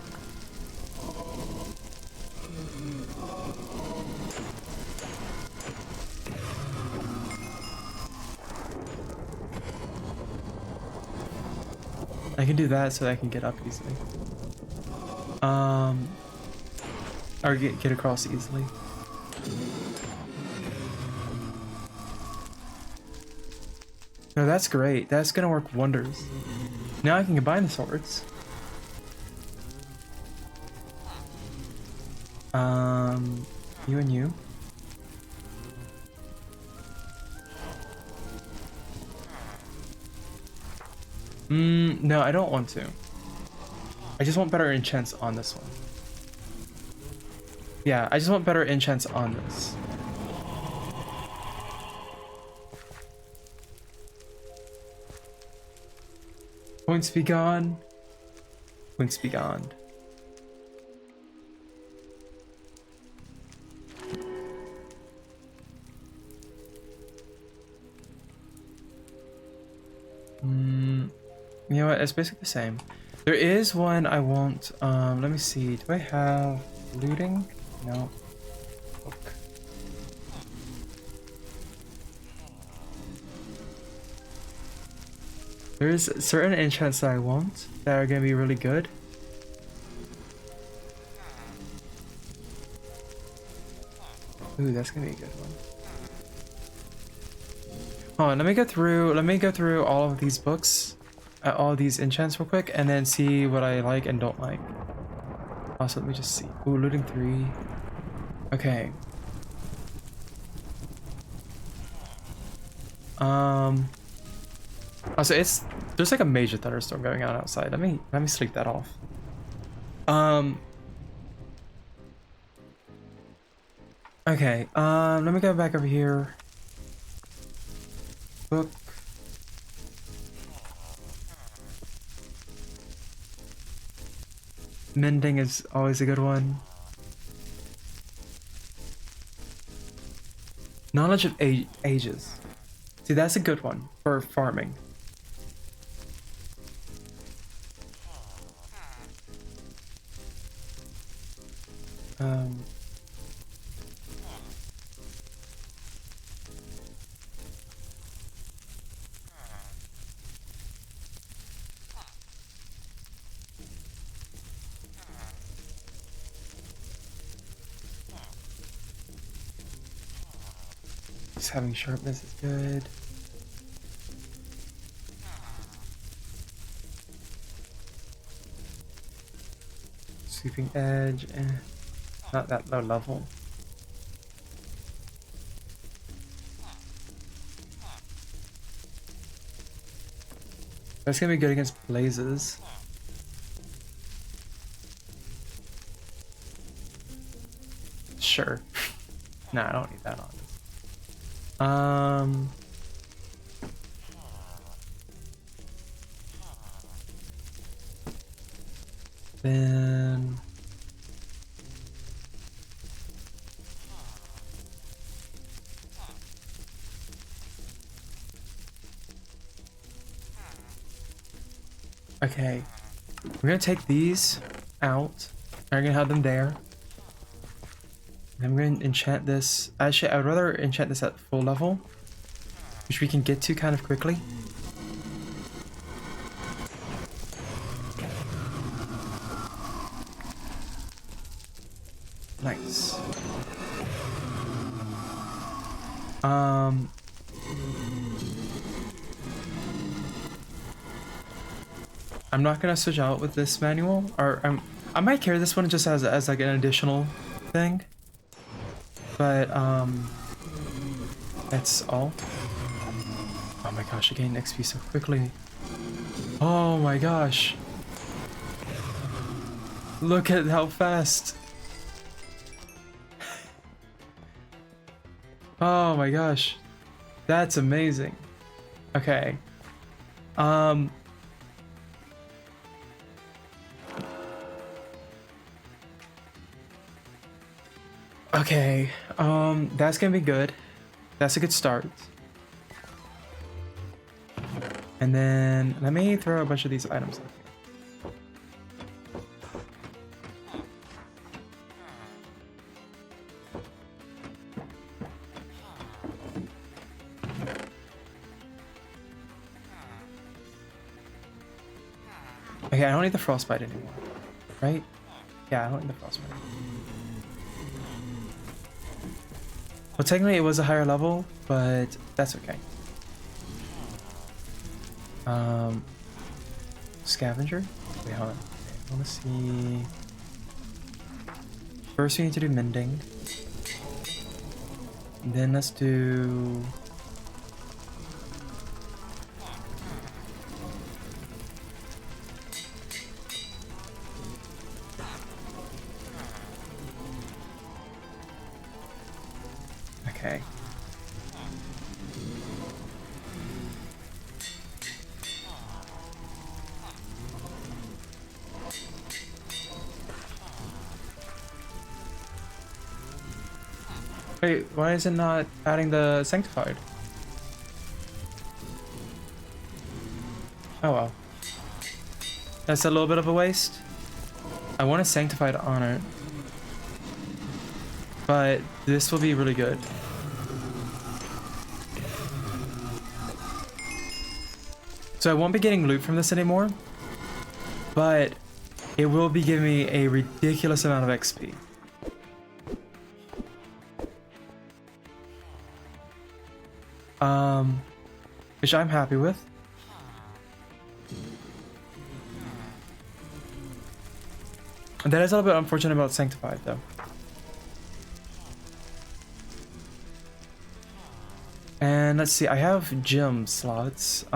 I can do that so that I can get up easily. Or get across easily. No, that's great. That's gonna work wonders. Now I can combine the swords. You and you. No, I don't want to. I just want better enchants on this one. Yeah, I just want better enchants on this. Points be gone. Points be gone. You know what? It's basically the same. There is one I want. Let me see. Do I have looting? No. Book. There's certain enchants that I want that are gonna be really good. Ooh, that's gonna be a good one. Hold on, let me go through all of these books, all of these enchants real quick, and then see what I like and don't like. Also, let me just see. Ooh, looting 3. Okay. Also, there's like a major thunderstorm going on outside. Let me sleep that off. Okay. Let me go back over here. Book. Mending is always a good one. Knowledge of ages. See, that's a good one for farming. Just having sharpness is good. Sweeping edge, not that low level. That's gonna be good against blazes. Sure. Nah, I don't need that on this. Then Okay. We're gonna take these out. I'm gonna have them there. And I'm gonna enchant this. Actually, I would rather enchant this at full level, which we can get to kind of quickly. Nice. I'm not gonna switch out with this manual, or I might carry this one just as like an additional thing. But that's all. Oh my gosh, you're getting XP so quickly. Oh my gosh. Look at how fast. Oh my gosh. That's amazing. Okay. Okay. That's gonna be good. That's a good start. And then let me throw a bunch of these items in here. Okay, I don't need the frostbite anymore, right? Yeah, I don't need the frostbite. Well, technically it was a higher level, but that's okay. Scavenger? Wait, hold on. Okay, I wanna see. First we need to do mending. Then let's do... Okay. Wait, why is it not adding the sanctified? Oh well. That's a little bit of a waste. I want a sanctified on it. But this will be really good. So I won't be getting loot from this anymore, but it will be giving me a ridiculous amount of XP. Which I'm happy with. That is a little bit unfortunate about Sanctified though. And let's see, I have gem slots.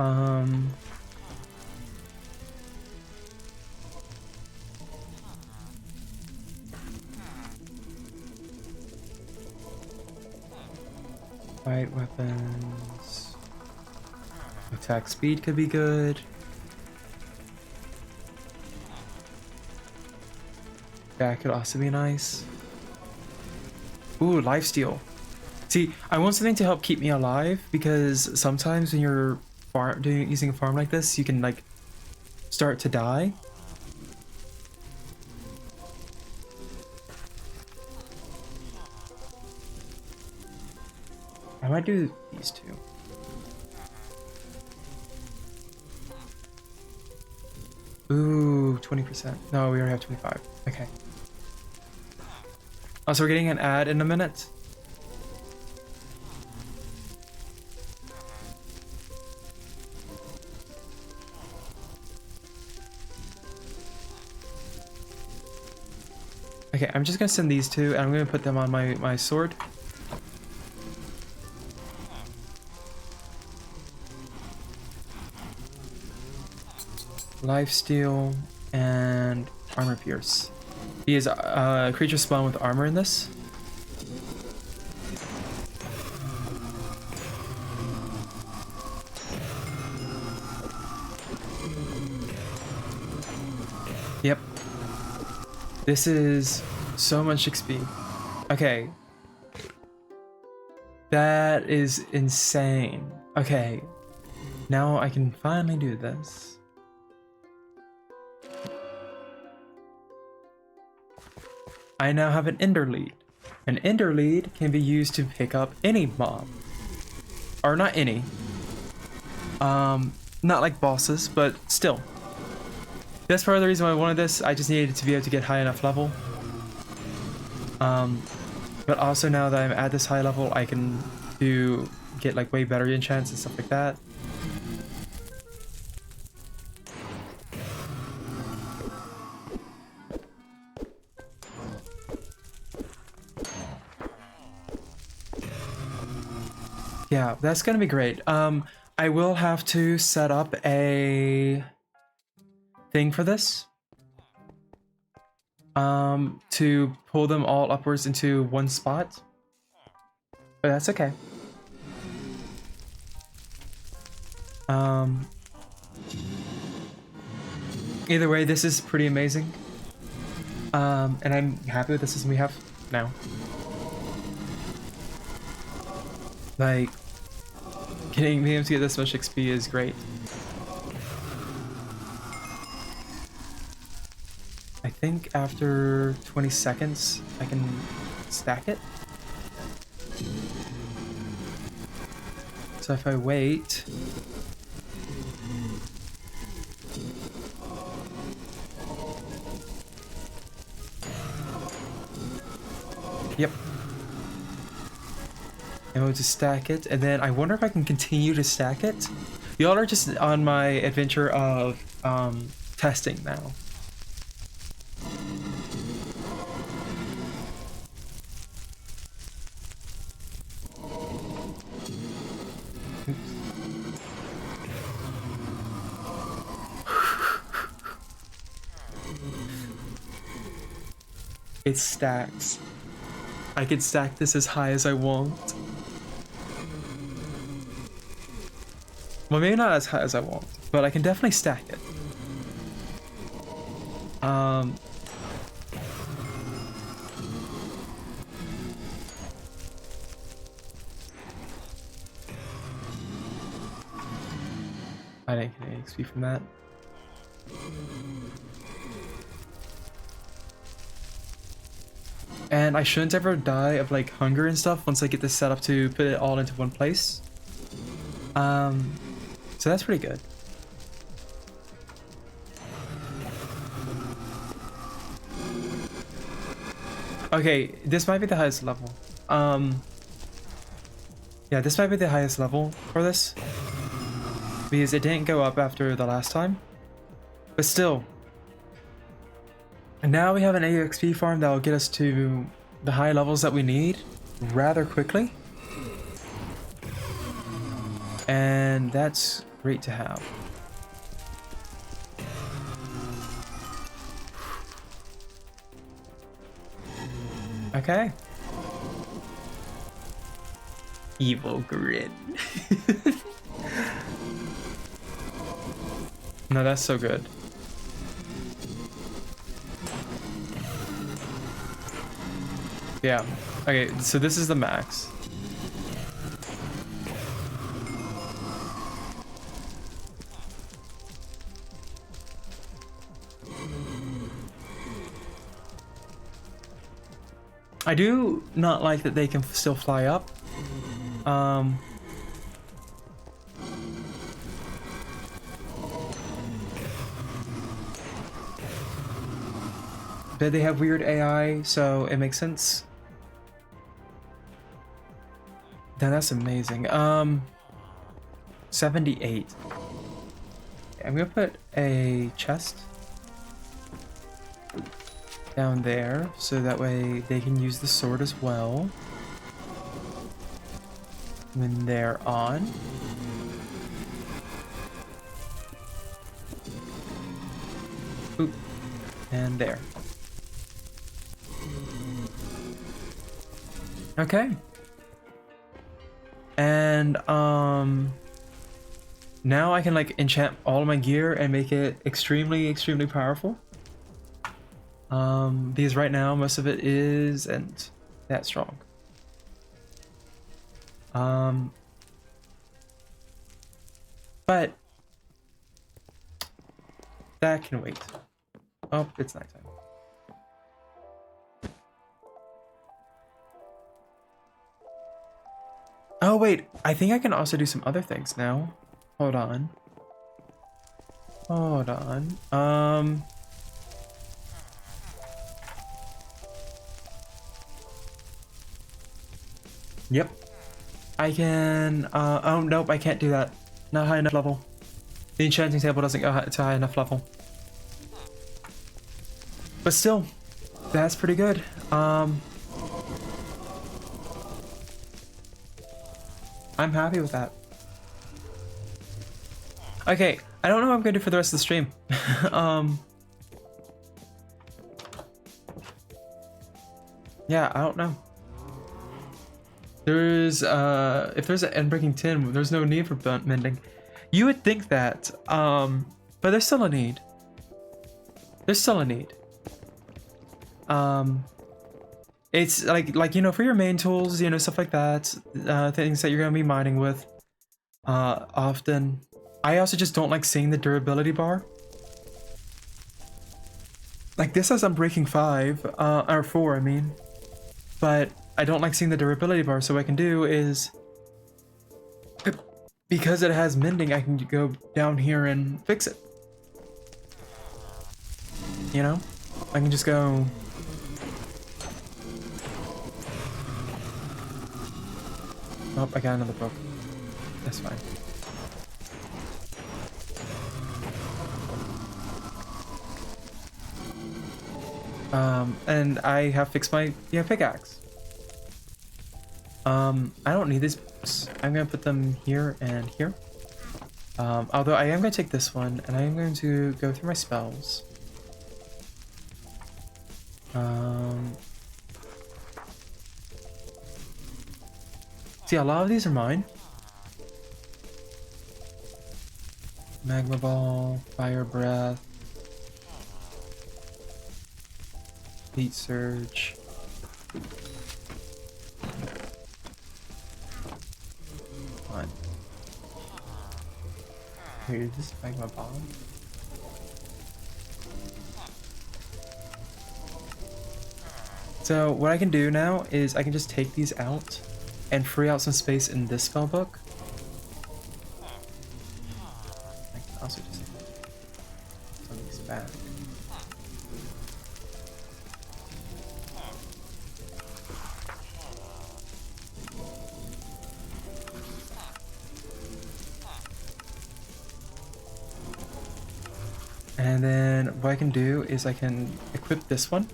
Light weapons. Attack speed could be good. That could also be nice. Ooh, lifesteal. See, I want something to help keep me alive because sometimes when you're using a farm like this, you can like start to die. I might do these two. Ooh, 20%. No, we already have 25. Okay. Oh, so we're getting an ad in a minute. Okay, I'm just gonna send these two and I'm gonna put them on my sword. Lifesteal and armor pierce. These creatures spawn with armor in this. Yep. This is so much XP. Okay. That is insane. Okay. Now I can finally do this. I now have an ender lead. An ender lead can be used to pick up any mob. Or not any. Not like bosses, but still. That's part of the reason why I wanted this. I just needed to be able to get high enough level. But also now that I'm at this high level, I can get like way better enchants and stuff like that. Yeah, that's gonna be great. I will have to set up a thing for this. To pull them all upwards into one spot. But that's okay. Either way, this is pretty amazing. And I'm happy with the system we have now. Like, being able to get this much XP is great. I think after 20 seconds, I can stack it. So if I wait... Yep. I'm going to stack it, and then I wonder if I can continue to stack it. Y'all are just on my adventure of testing now. It stacks. I can stack this as high as I want. Well, maybe not as high as I want, but I can definitely stack it. I didn't get any XP from that. And I shouldn't ever die of like hunger and stuff once I get this set up to put it all into one place. So that's pretty good. Okay, this might be the highest level. Yeah, this might be the highest level for this. Because it didn't go up after the last time. But still. And now we have an AXP farm that will get us to the high levels that we need rather quickly. And that's great to have. Okay. Evil grin. No, that's so good. Yeah. Okay, so this is the max. I do not like that they can still fly up. But they have weird AI, so it makes sense. Then that's amazing. 78. I'm gonna put a chest down there, so that way they can use the sword as well when they're on. Boop. And there. Okay. And now I can like enchant all of my gear and make it extremely powerful. Because right now most of it isn't that strong. But that can wait. Oh, it's nighttime. Oh wait, I think I can also do some other things now. Hold on. Hold on. Yep. I can, oh nope, I can't do that. Not high enough level. The enchanting table doesn't go to high enough level. But still, that's pretty good. I'm happy with that. Okay, I don't know what I'm gonna do for the rest of the stream. Yeah, I don't know. There's, if there's an end-breaking tin, there's no need for mending. You would think that, but there's still a need. There's still a need. It's like, you know, for your main tools, you know, stuff like that, things that you're gonna be mining with, often. I also just don't like seeing the durability bar. Like this says I'm breaking 5, or 4, I mean. But I don't like seeing the durability bar, so what I can do is, because it has mending, I can go down here and fix it. You know? I can just go... Oh, I got another book. That's fine. And I have fixed my pickaxe. I don't need these books. I'm gonna put them here and here. Although I am gonna take this one and I am going to go through my spells. See, a lot of these are mine. Magma ball, fire breath, heat surge. Come on. Here, this is magma bomb. So what I can do now is I can just take these out and free out some space in this spell book. I can also just put these back. And then what I can do is I can equip this one.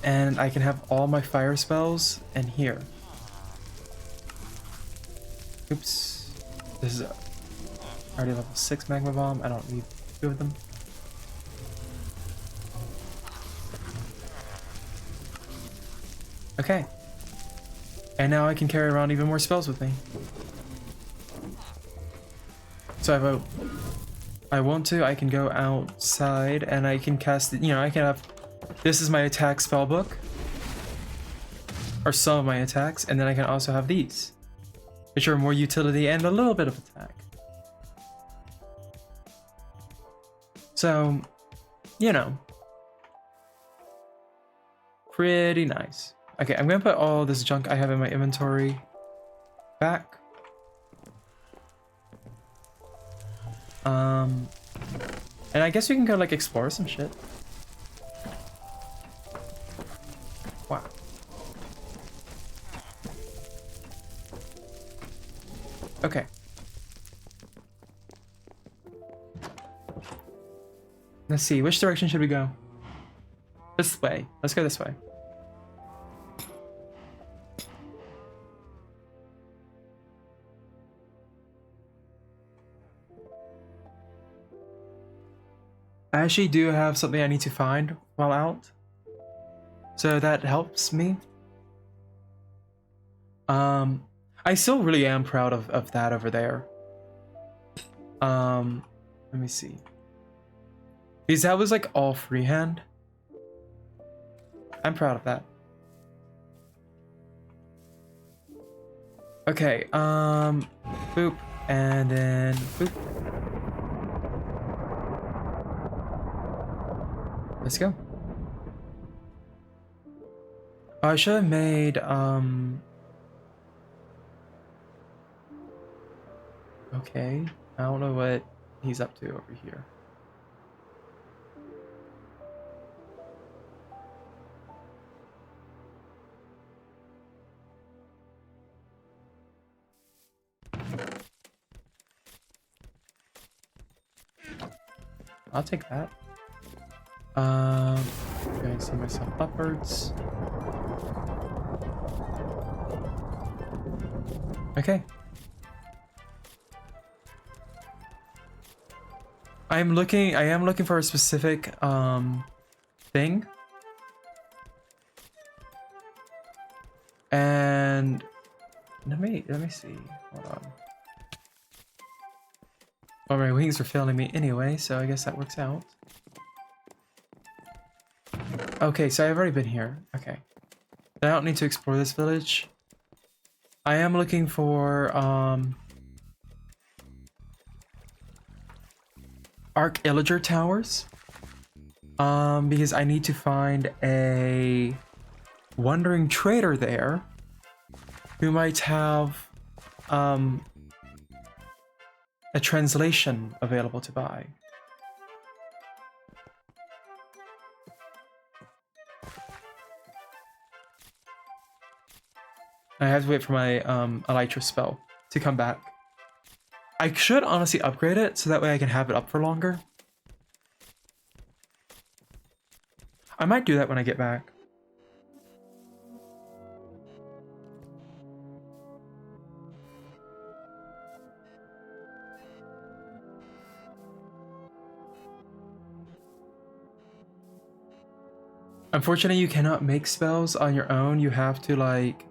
And I can have all my fire spells in here. Oops. This is already level 6 magma bomb. I don't need 2 of them. Okay. And now I can carry around even more spells with me. So if I want to, I can go outside and I can cast, you know, I can have, this is my attack spell book, or some of my attacks, and then I can also have these, which are more utility and a little bit of attack. So, you know, pretty nice. Okay, I'm gonna put all this junk I have in my inventory back. And I guess we can go like explore some shit. Wow. Okay. Let's see, which direction should we go? This way. Let's go this way. I actually do have something I need to find while out, so that helps me. I still really am proud of that over there. Let me see. Because that was like all freehand. I'm proud of that. Okay, boop, and then boop. Let's go. I should have made okay. I don't know what he's up to over here. I'll take that. Okay, see myself upwards. Okay. I am looking for a specific thing. And let me see. Hold on. Well, my wings are failing me anyway, so I guess that works out. Okay, so I've already been here. Okay. I don't need to explore this village. I am looking for Arc Illager Towers. Because I need to find a wandering trader there who might have a translation available to buy. I have to wait for my Elytra spell to come back. I should honestly upgrade it so that way I can have it up for longer. I might do that when I get back. Unfortunately, you cannot make spells on your own. You have to like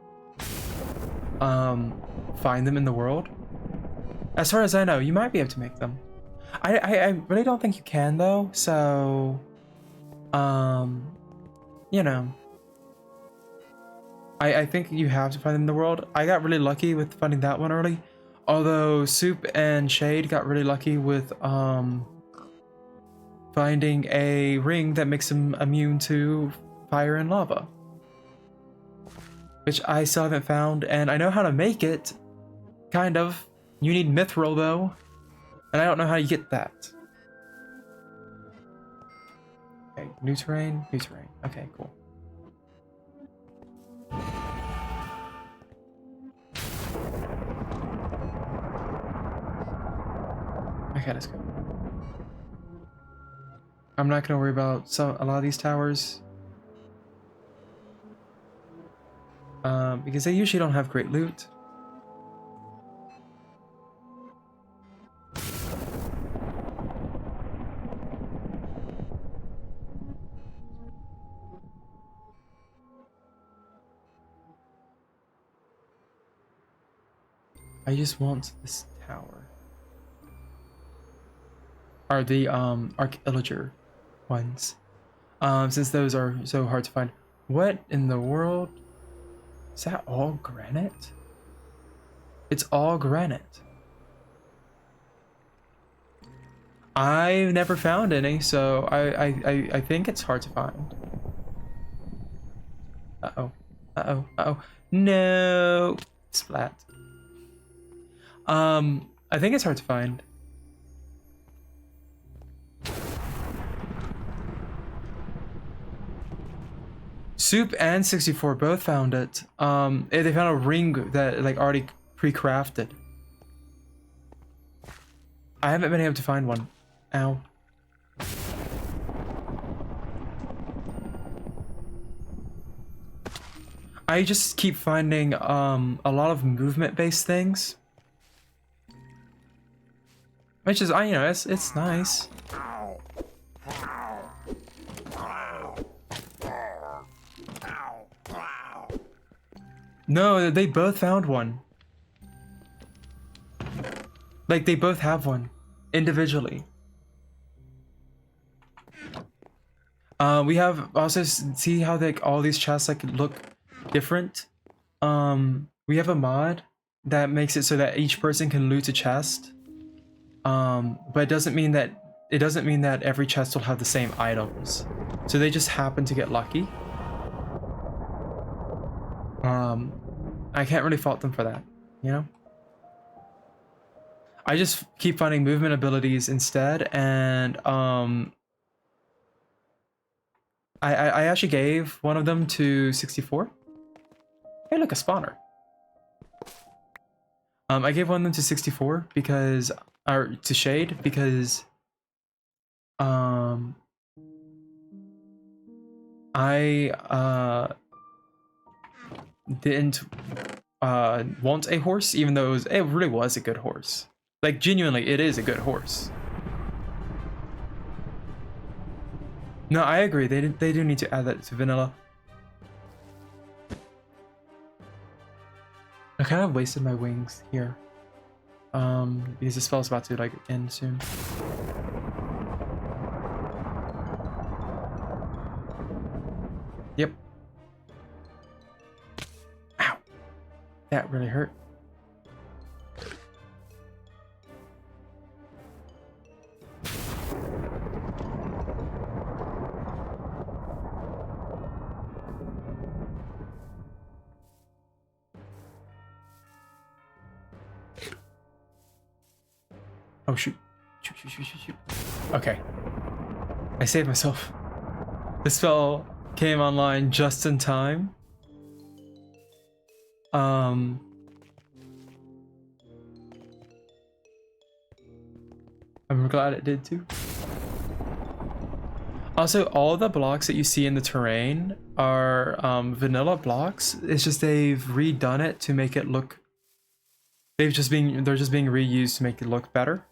find them in the world. As far as I know, you might be able to make them. I really don't think you can though, so you know. I think you have to find them in the world. I got really lucky with finding that one early. Although Soup and Shade got really lucky with finding a ring that makes them immune to fire and lava. Which I still haven't found, and I know how to make it. Kind of. You need Mithril though, and I don't know how you get that. Okay, new terrain, new terrain. Okay, cool. Okay, let's go. I'm not gonna worry about a lot of these towers. Because they usually don't have great loot. I just want this tower. Are the Arc Illager ones. Since those are so hard to find. What in the world? Is that all granite? It's all granite. I've never found any, so I think it's hard to find. Uh-oh. Uh-oh. Uh-oh. No! Splat. I think it's hard to find. Soup and 64 both found it. They found a ring that like already pre-crafted. I haven't been able to find one. Ow. I just keep finding a lot of movement-based things. Which is, you know, it's nice. No, they both found one. Like, they both have one. Individually. We have also, see how like all these chests like look different? We have a mod that makes it so that each person can loot a chest. But it doesn't mean that every chest will have the same items. So they just happen to get lucky. I can't really fault them for that, you know? I just keep finding movement abilities instead, and I actually gave one of them to 64. Hey, look, a spawner. I gave one of them to 64 because, or to Shade because, I didn't want a horse, even though it really was a good horse. Like, genuinely, it is a good horse. No, I agree. They do need to add that to vanilla. I kind of wasted my wings here. Because this spell's about to like end soon. Yep. Ow. That really hurt. Oh shoot. Shoot. Okay. I saved myself. This spell came online just in time. I'm glad it did too. Also, all the blocks that you see in the terrain are vanilla blocks. It's just they've redone it to make it look. They're just being reused to make it look better.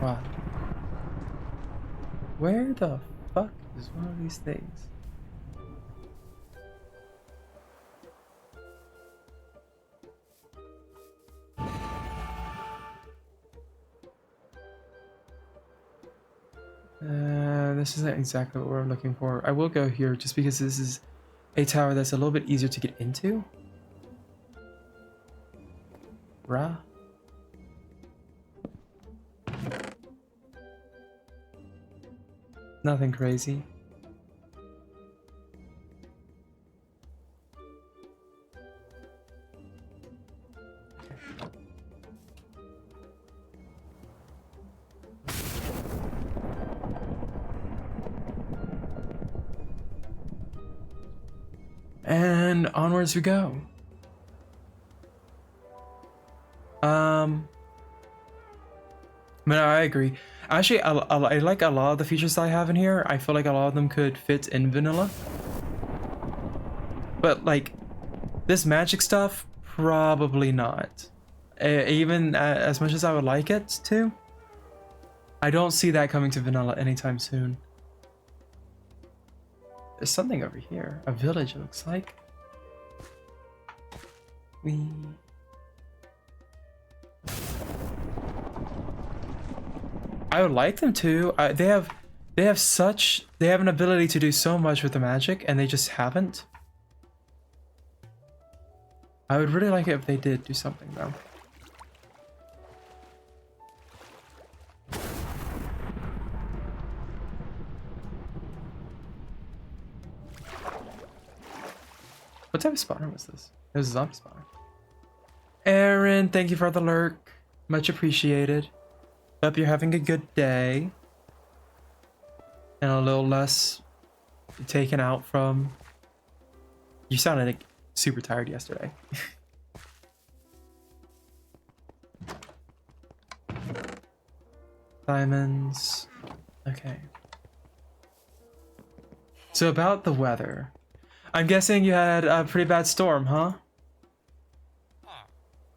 Wow. Where the fuck is one of these things? This isn't exactly what we're looking for. I will go here just because this is a tower that's a little bit easier to get into. Rah. Nothing crazy. And onwards we go. I agree. Actually, I like a lot of the features that I have in here. I feel like a lot of them could fit in vanilla. But like, this magic stuff, probably not. Even as much as I would like it to, I don't see that coming to vanilla anytime soon. There's something over here. A village, it looks like. I would like them to. They have an ability to do so much with the magic, and they just haven't. I would really like it if they did do something though. What type of spawner was this? It was a zombie spawner. Aaron, thank you for the lurk. Much appreciated. Hope you're having a good day. And a little less taken out from... You sounded like super tired yesterday. Diamonds. Okay. So about the weather. I'm guessing you had a pretty bad storm, huh?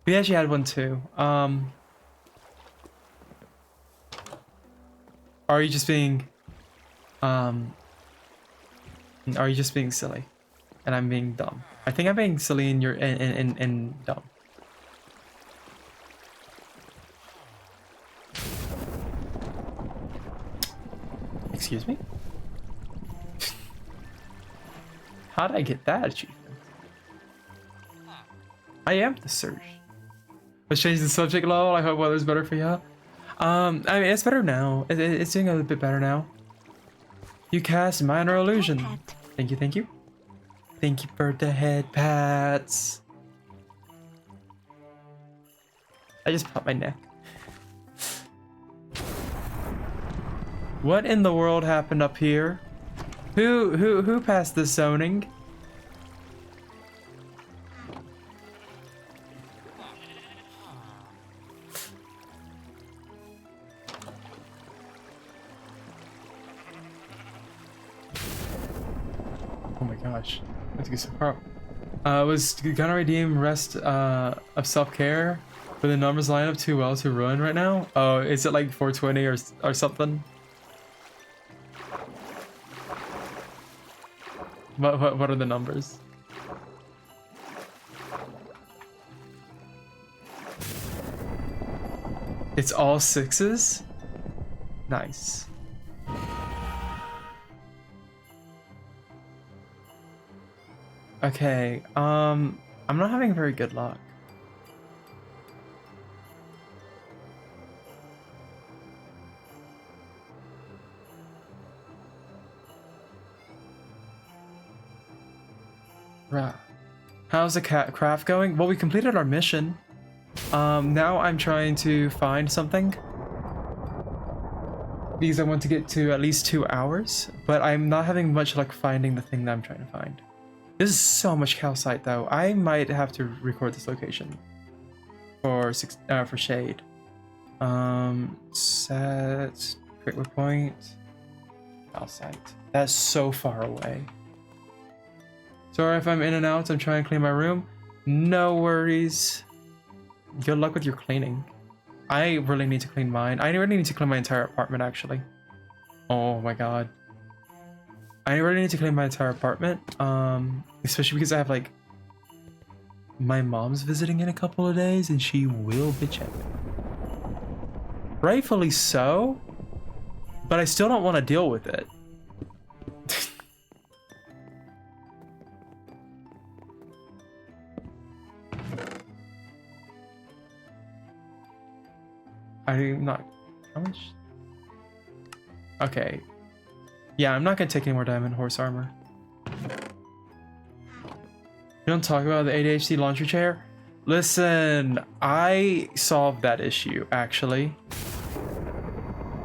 We actually had one too. Are you just being silly? And I'm being dumb. I think I'm being silly and you're and dumb. Excuse me? How did I get that achievement? I am the surge. Let's change the subject, lol. I hope weather's better for you. I mean, it's better now. It's doing a little bit better now. You cast minor illusion. Pat. Thank you, thank you. Thank you for the head pats. I just popped my neck. What in the world happened up here? Who passed the zoning? Oh my gosh. Let's get so far. Was gonna redeem rest of self-care, but the numbers line up too well to ruin right now. Oh, is it like 420 or something? What are the numbers? It's all sixes? Nice. Okay, I'm not having very good luck. Right. How's the craft going? Well, we completed our mission. Now I'm trying to find something. Because I want to get to at least 2 hours, but I'm not having much luck finding the thing that I'm trying to find. This is so much calcite though. I might have to record this location for shade. Set great point. Calcite. That's so far away. Sorry if I'm in and out. I'm trying to clean my room. No worries. Good luck with your cleaning. I really need to clean mine. I really need to clean my entire apartment actually. Oh my god. I really need to clean my entire apartment. Especially because I have like my mom's visiting in a couple of days and she will bitch at me. Rightfully so, but I still don't want to deal with it. I'm not. How much? Okay. Yeah, I'm not gonna take any more diamond horse armor. You don't talk about the ADHD laundry chair? Listen, I solved that issue actually.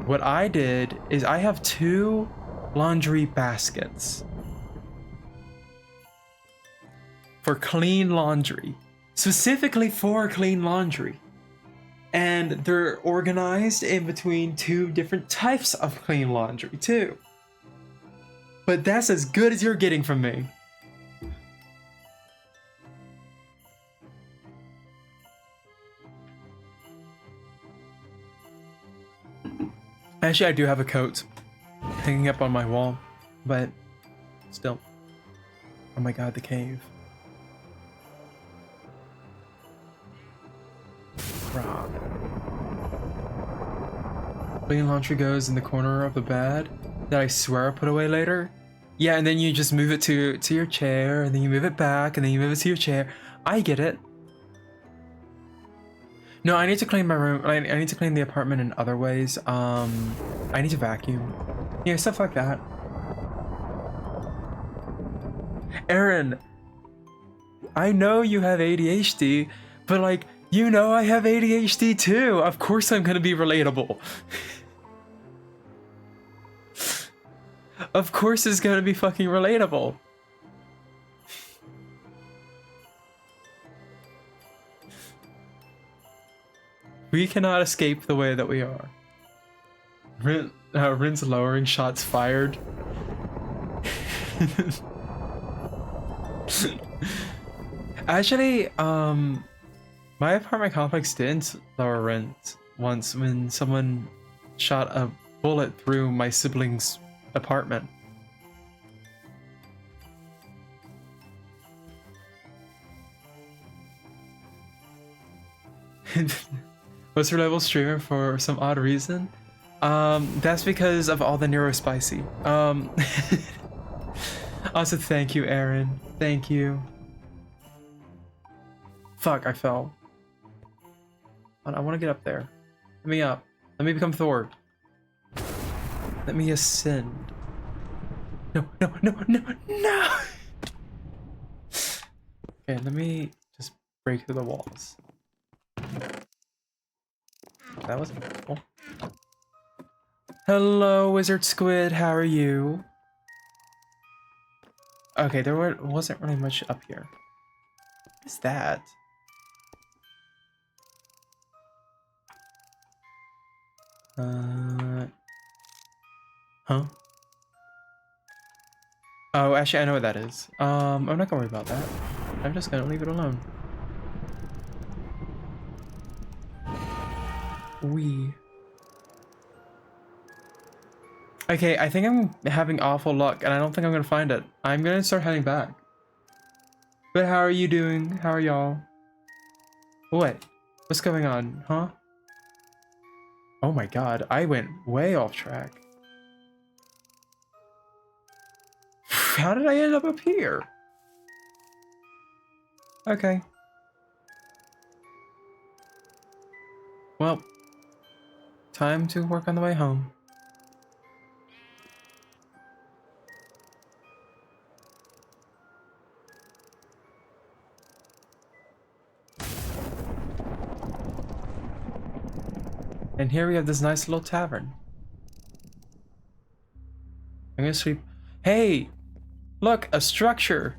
What I did is I have 2 laundry baskets for clean laundry, specifically for clean laundry. And they're organized in between 2 different types of clean laundry too. But that's as good as you're getting from me. Actually, I do have a coat hanging up on my wall, but still. Oh my god, the cave. Crap. Clean laundry goes in the corner of the bed that I swear I put away later. Yeah, and then you just move it to your chair, and then you move it back, and then you move it to your chair. I get it. No, I need to clean my room. I need to clean the apartment in other ways. I need to vacuum. Yeah, stuff like that. Aaron, I know you have ADHD, but like, you know I have ADHD too. Of course I'm gonna be relatable. Of course it's gonna be fucking relatable. We cannot escape the way that we are. Rin's lowering shots fired. Actually, my apartment complex didn't lower rent once when someone shot a bullet through my sibling's apartment. Was her level streamer for some odd reason? That's because of all the neurospicy. Also, thank you, Aaron. Thank you. Fuck, I fell. I want to get up there. Let me up. Let me become Thor. Let me ascend. No, no, no, no, no! Okay, let me just break through the walls. That wasn't cool. Hello, Wizard Squid, how are you? Okay, wasn't really much up here. What is that? Huh? Oh, actually, I know what that is. I'm not gonna worry about that. I'm just gonna leave it alone. Okay, I think I'm having awful luck, and I don't think I'm gonna find it. I'm gonna start heading back. But how are you doing? How are y'all? What? What's going on, huh? Oh my god, I went way off track. How did I end up here? Okay. Well, time to work on the way home. And here we have this nice little tavern. I'm gonna sweep. Hey! Look, a structure!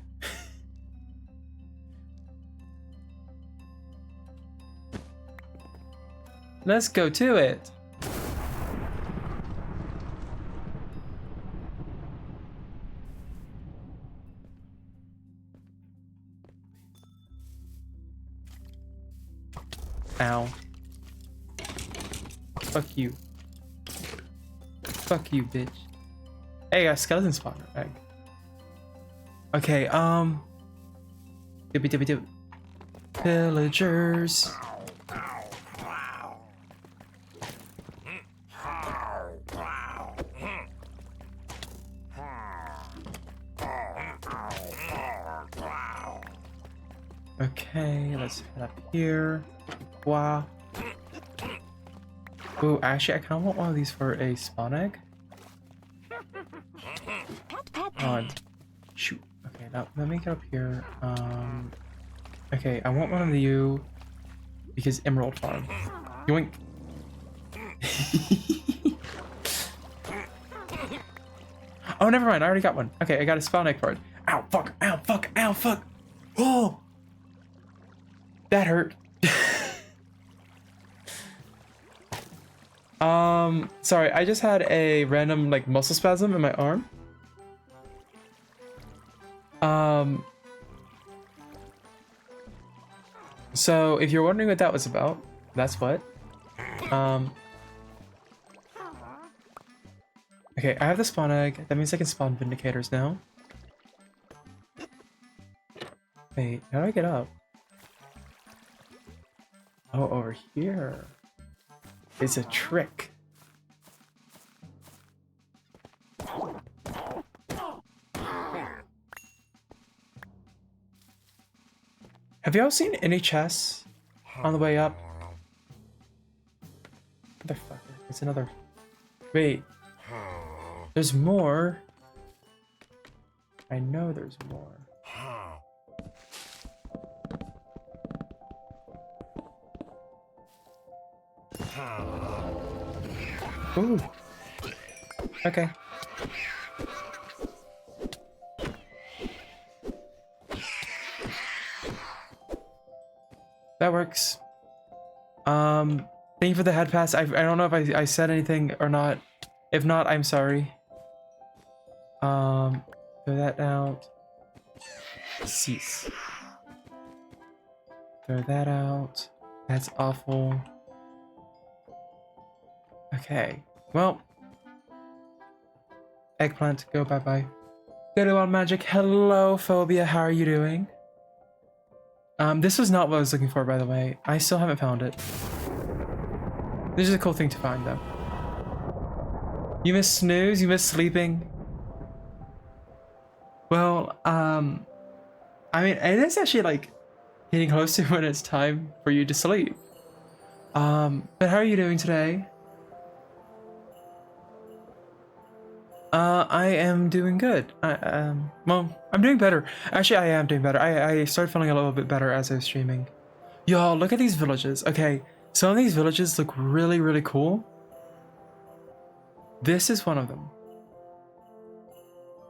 Let's go to it! Ow. Fuck you. Fuck you, bitch. Hey, a skeleton spawner egg. Okay, Dibby. Villagers. Okay, let's head up here. Wow. Ooh, actually, I kind of want one of these for a spawn egg. On. Shoot. Okay, now let me get up here. Okay, I want one of you because Emerald Farm. Yoink. Oh, never mind. I already got one. Okay, I got a spawn egg for it. Ow, fuck. Ow, fuck. Ow, fuck. Oh! That hurt. Sorry, I just had a random, like, muscle spasm in my arm. So if you're wondering what that was about, that's what. Okay, I have the spawn egg. That means I can spawn Vindicators now. Wait, how do I get up? Oh, over here. It's a trick. Have y'all seen any chests on the way up? Motherfucker, it's another. Wait. There's more. I know there's more. Ooh. Okay. That works. Thank you for the head pass. I don't know if I said anything or not. If not, I'm sorry. Throw that out. Cease. Throw that out. That's awful. Okay. Well. Eggplant, go bye-bye. Good on magic. Hello, Phobia. How are you doing? This was not what I was looking for, by the way. I still haven't found it. This is a cool thing to find, though. You miss snooze? You miss sleeping? Well, I mean, it is actually, like, getting close to when it's time for you to sleep. But how are you doing today? I am doing good. Well, I'm doing better. Actually, I am doing better. I started feeling a little bit better as I was streaming. Yo, look at these villages. Okay, some of these villages look really, really cool. This is one of them.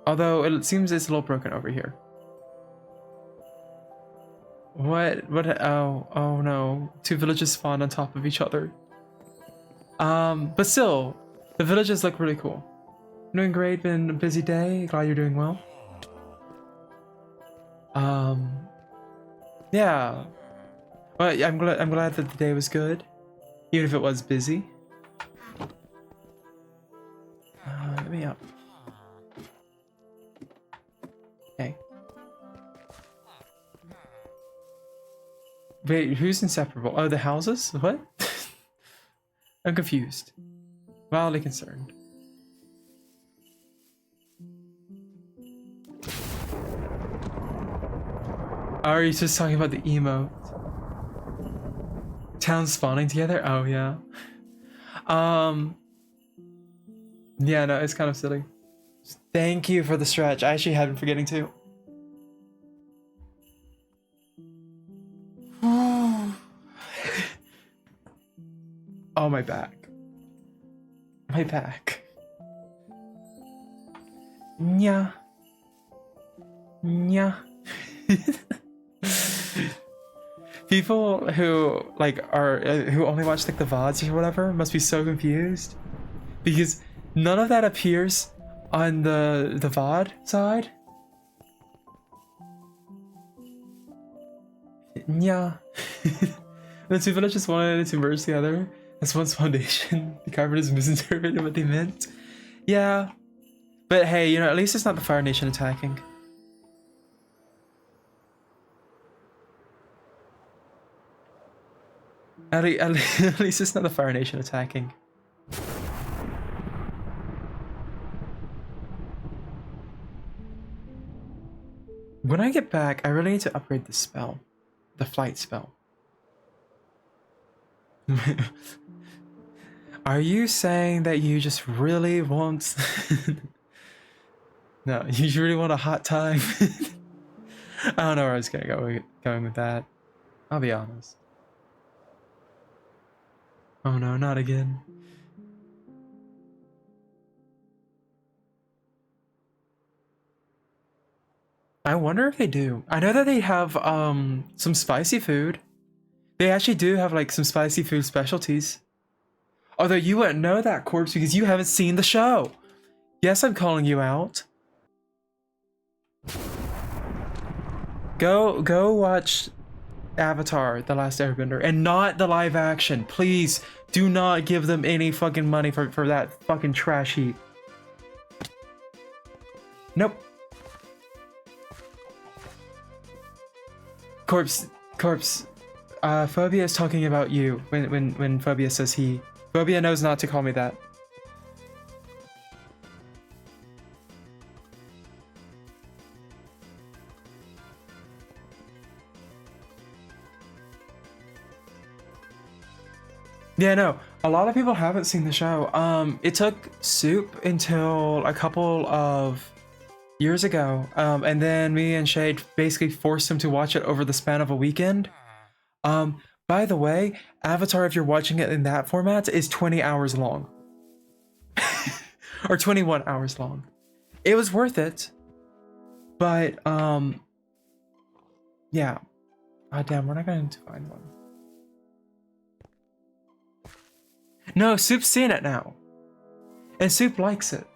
Although it seems it's a little broken over here. What? Oh no. Two villages spawned on top of each other. But still, the villages look really cool. Doing great, been a busy day. Glad you're doing well. Yeah. Well, I'm glad that the day was good, even if it was busy. Let me up. Okay. Wait, who's inseparable? Oh, the houses? What? I'm confused. Wildly concerned. Are you just talking about the emote? Towns spawning together? Oh yeah. Yeah, no, it's kind of silly. Thank you for the stretch. I actually had been forgetting to. Oh, my back. My back. Nya. Nya. People who who only watch like the VODs or whatever must be so confused because none of that appears on the VOD side. Yeah. The two villages wanted to merge together as one's foundation. The carpenters misinterpreted what they meant. Yeah. But hey, you know, at least it's not the Fire Nation attacking. At least it's not the Fire Nation attacking. When I get back, I really need to upgrade the spell. The flight spell. Are you saying that you just really want... No, you really want a hot time? I don't know where I was going with that. I'll be honest. Oh no, not again. I wonder if they do. I know that they have some spicy food. They actually do have like some spicy food specialties. Although you wouldn't know that, Corpse, because you haven't seen the show. Yes, I'm calling you out. Go watch Avatar: The Last Airbender and not the live action. Please do not give them any fucking money for that fucking trash heap. Nope. Corpse. Phobia is talking about you when Phobia says he. Phobia knows not to call me that. Yeah, no, a lot of people haven't seen the show. It took Soup until a couple of years ago, and then me and Shade basically forced him to watch it over the span of a weekend. By the way, Avatar, if you're watching it in that format, is 20 hours long. Or 21 hours long. It was worth it. But, yeah. Ah, damn, we're not going to find one. No, Soup's seen it now. And Soup likes it.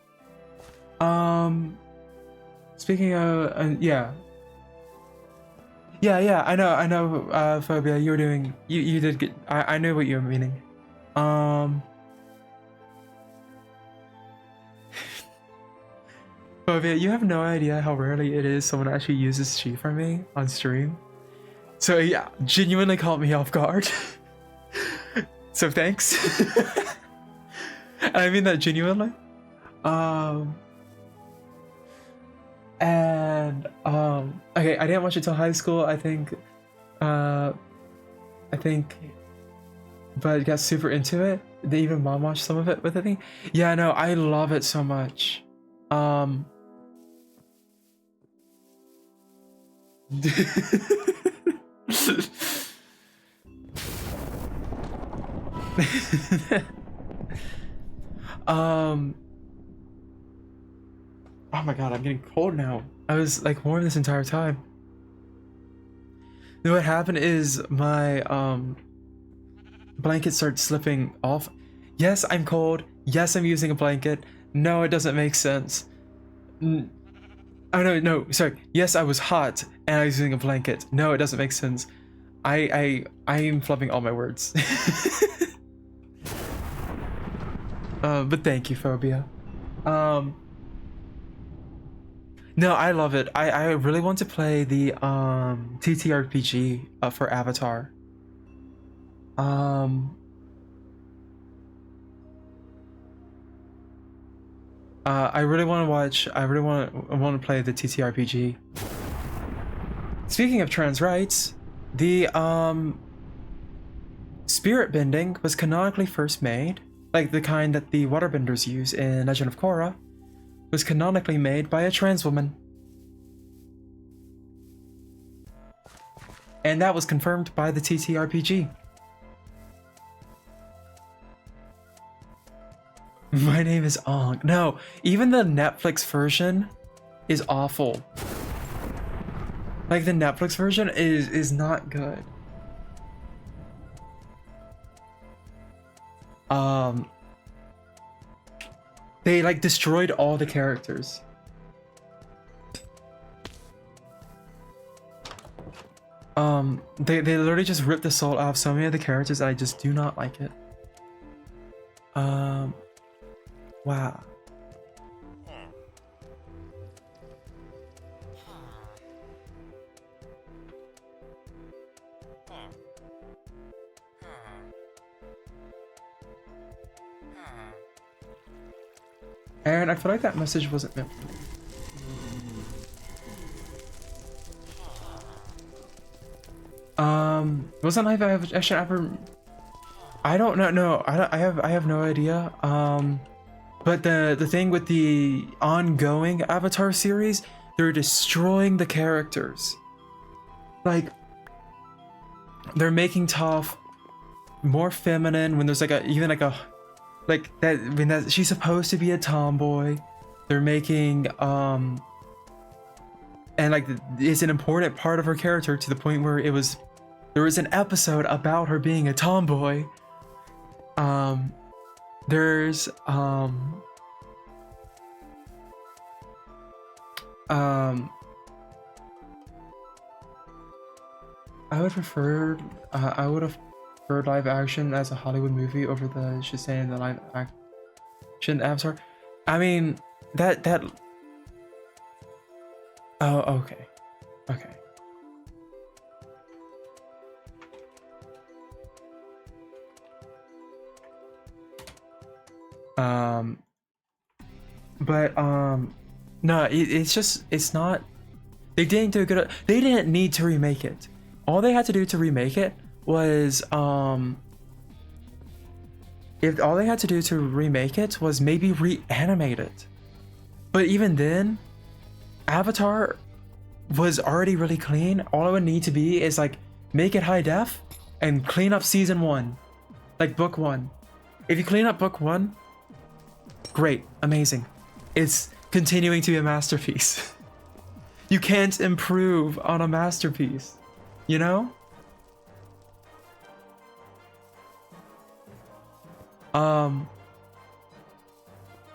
Speaking of, yeah. Yeah, I know, Phobia, you were doing, you did good. I knew what you were meaning. Phobia, you have no idea how rarely it is someone actually uses she for me on stream. So yeah, genuinely caught me off guard. So thanks. And I mean that genuinely. Okay, I didn't watch it till high school, I think, but got super into it. They even mom watched some of it with me. Yeah, no, I love it so much. Um. um. Oh my god, I'm getting cold now. I was like warm this entire time. What happened is my blanket started slipping off. Yes, I'm cold. Yes, I'm using a blanket. No, it doesn't make sense. Oh no, sorry. Yes, I was hot and I was using a blanket. No, it doesn't make sense. I am flubbing all my words. But thank you, Phobia. No, I love it. I really want to play the TTRPG for Avatar. I really want to watch. I really want to play the TTRPG. Speaking of trans rights, the spirit bending was canonically first made, like the kind that the waterbenders use in Legend of Korra, was canonically made by a trans woman. And that was confirmed by the TTRPG. My name is Ong. No, even the Netflix version is awful. Like the Netflix version is not good. They like destroyed all the characters. They literally just ripped the soul out of so many of the characters. I just do not like it. Wow. Aaron, I feel like that message wasn't meant for you. Wasn't live action ever? I don't know. No, I have no idea. But the thing with the ongoing Avatar series, they're destroying the characters. Like, they're making Toph more feminine when there's like like that when that she's supposed to be a tomboy. They're making and like it's an important part of her character to the point where there was an episode about her being a tomboy. There's I would prefer I would have preferred live action as a Hollywood movie over the Shazam the live action Avatar. I mean that oh okay. But no, it's not. They didn't do a good. They didn't need to remake it. All they had to do to remake it was if all they had to do to remake it was maybe reanimate it. But even then, Avatar was already really clean. All it would need to be is like make it high def and clean up season 1, like book 1. If you clean up book 1, great, amazing. It's continuing to be a masterpiece. You can't improve on a masterpiece, you know?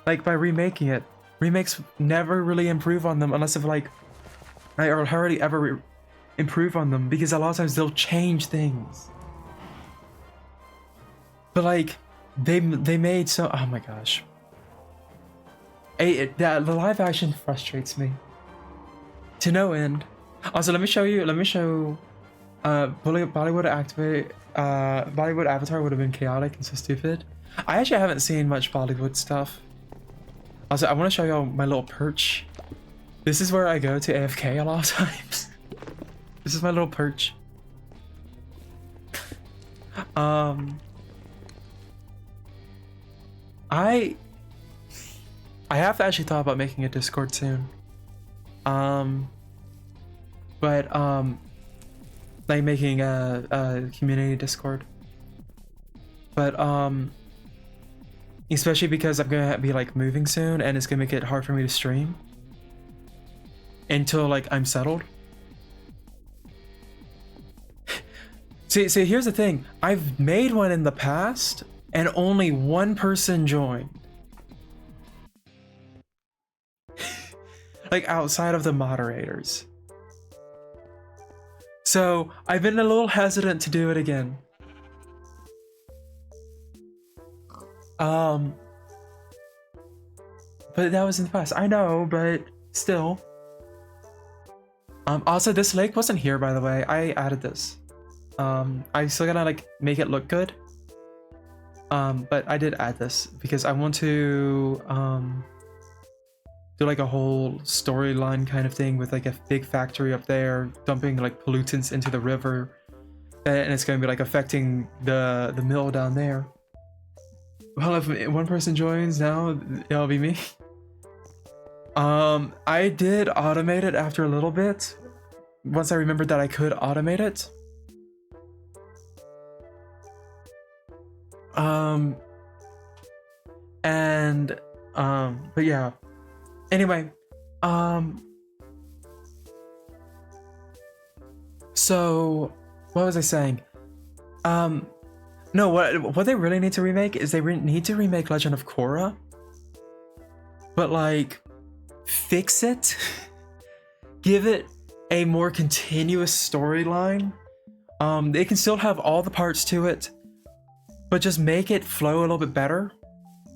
Like by remaking it, remakes never really improve on them unless if like or hardly ever improve on them because a lot of times they'll change things. But like they made so oh my gosh. The live action frustrates me to no end. Also, let me show Bollywood Avatar would have been chaotic and so stupid. I actually haven't seen much Bollywood stuff. Also, I want to show y'all my little perch. This is where I go to AFK a lot of times. This is my little perch. I have actually thought about making a Discord soon. But like making a community Discord. But especially because I'm gonna be like moving soon, and it's gonna make it hard for me to stream until like I'm settled. See, here's the thing. I've made one in the past, and only one person joined. Like outside of the moderators. So I've been a little hesitant to do it again. But that was in the past. I know, but still. Also, this lake wasn't here, by the way. I added this. I still gotta like make it look good. But I did add this because I want to do like a whole storyline kind of thing with like a big factory up there dumping like pollutants into the river, and it's gonna be like affecting the mill down there. Well, if one person joins now, it'll be me. I did automate it after a little bit. Once I remembered that I could automate it. But yeah. Anyway, so what was I saying? No, what they really need to remake is they need to remake Legend of Korra, but like fix it, give it a more continuous storyline. They can still have all the parts to it, but just make it flow a little bit better.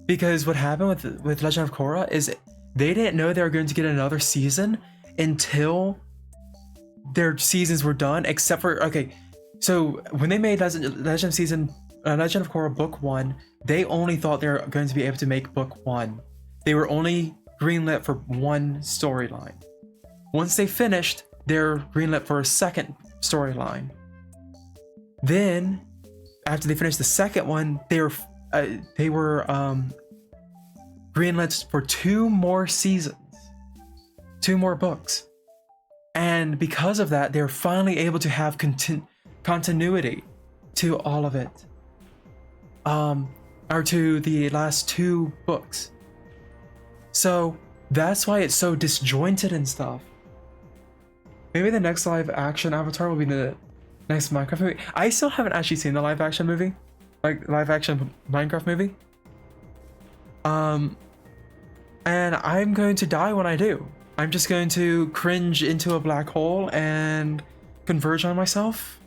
Because what happened with Legend of Korra is they didn't know they were going to get another season until their seasons were done, except for, okay, so when they made Legend of Korra Book 1, they only thought they were going to be able to make Book 1. They were only greenlit for one storyline. Once they finished, they're greenlit for a second storyline. Then, after they finished the second one, they were greenlit for 2 more seasons, 2 more books, and because of that, they're finally able to have continuity to all of it, or to the last 2 books. So that's why it's so disjointed and stuff. Maybe the next live action Avatar will be the next Minecraft movie. I still haven't actually seen the live action movie. Like live action Minecraft movie. And I'm going to die when I do. I'm just going to cringe into a black hole and converge on myself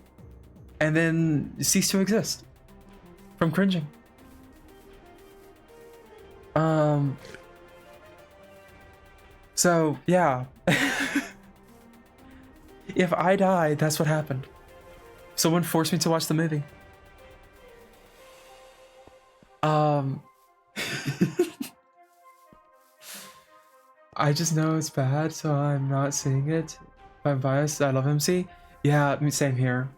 and then cease to exist from cringing. So yeah. If I die, that's what happened. Someone forced me to watch the movie. I just know it's bad, so I'm not seeing it. If I'm biased, I love MC. Yeah, same here.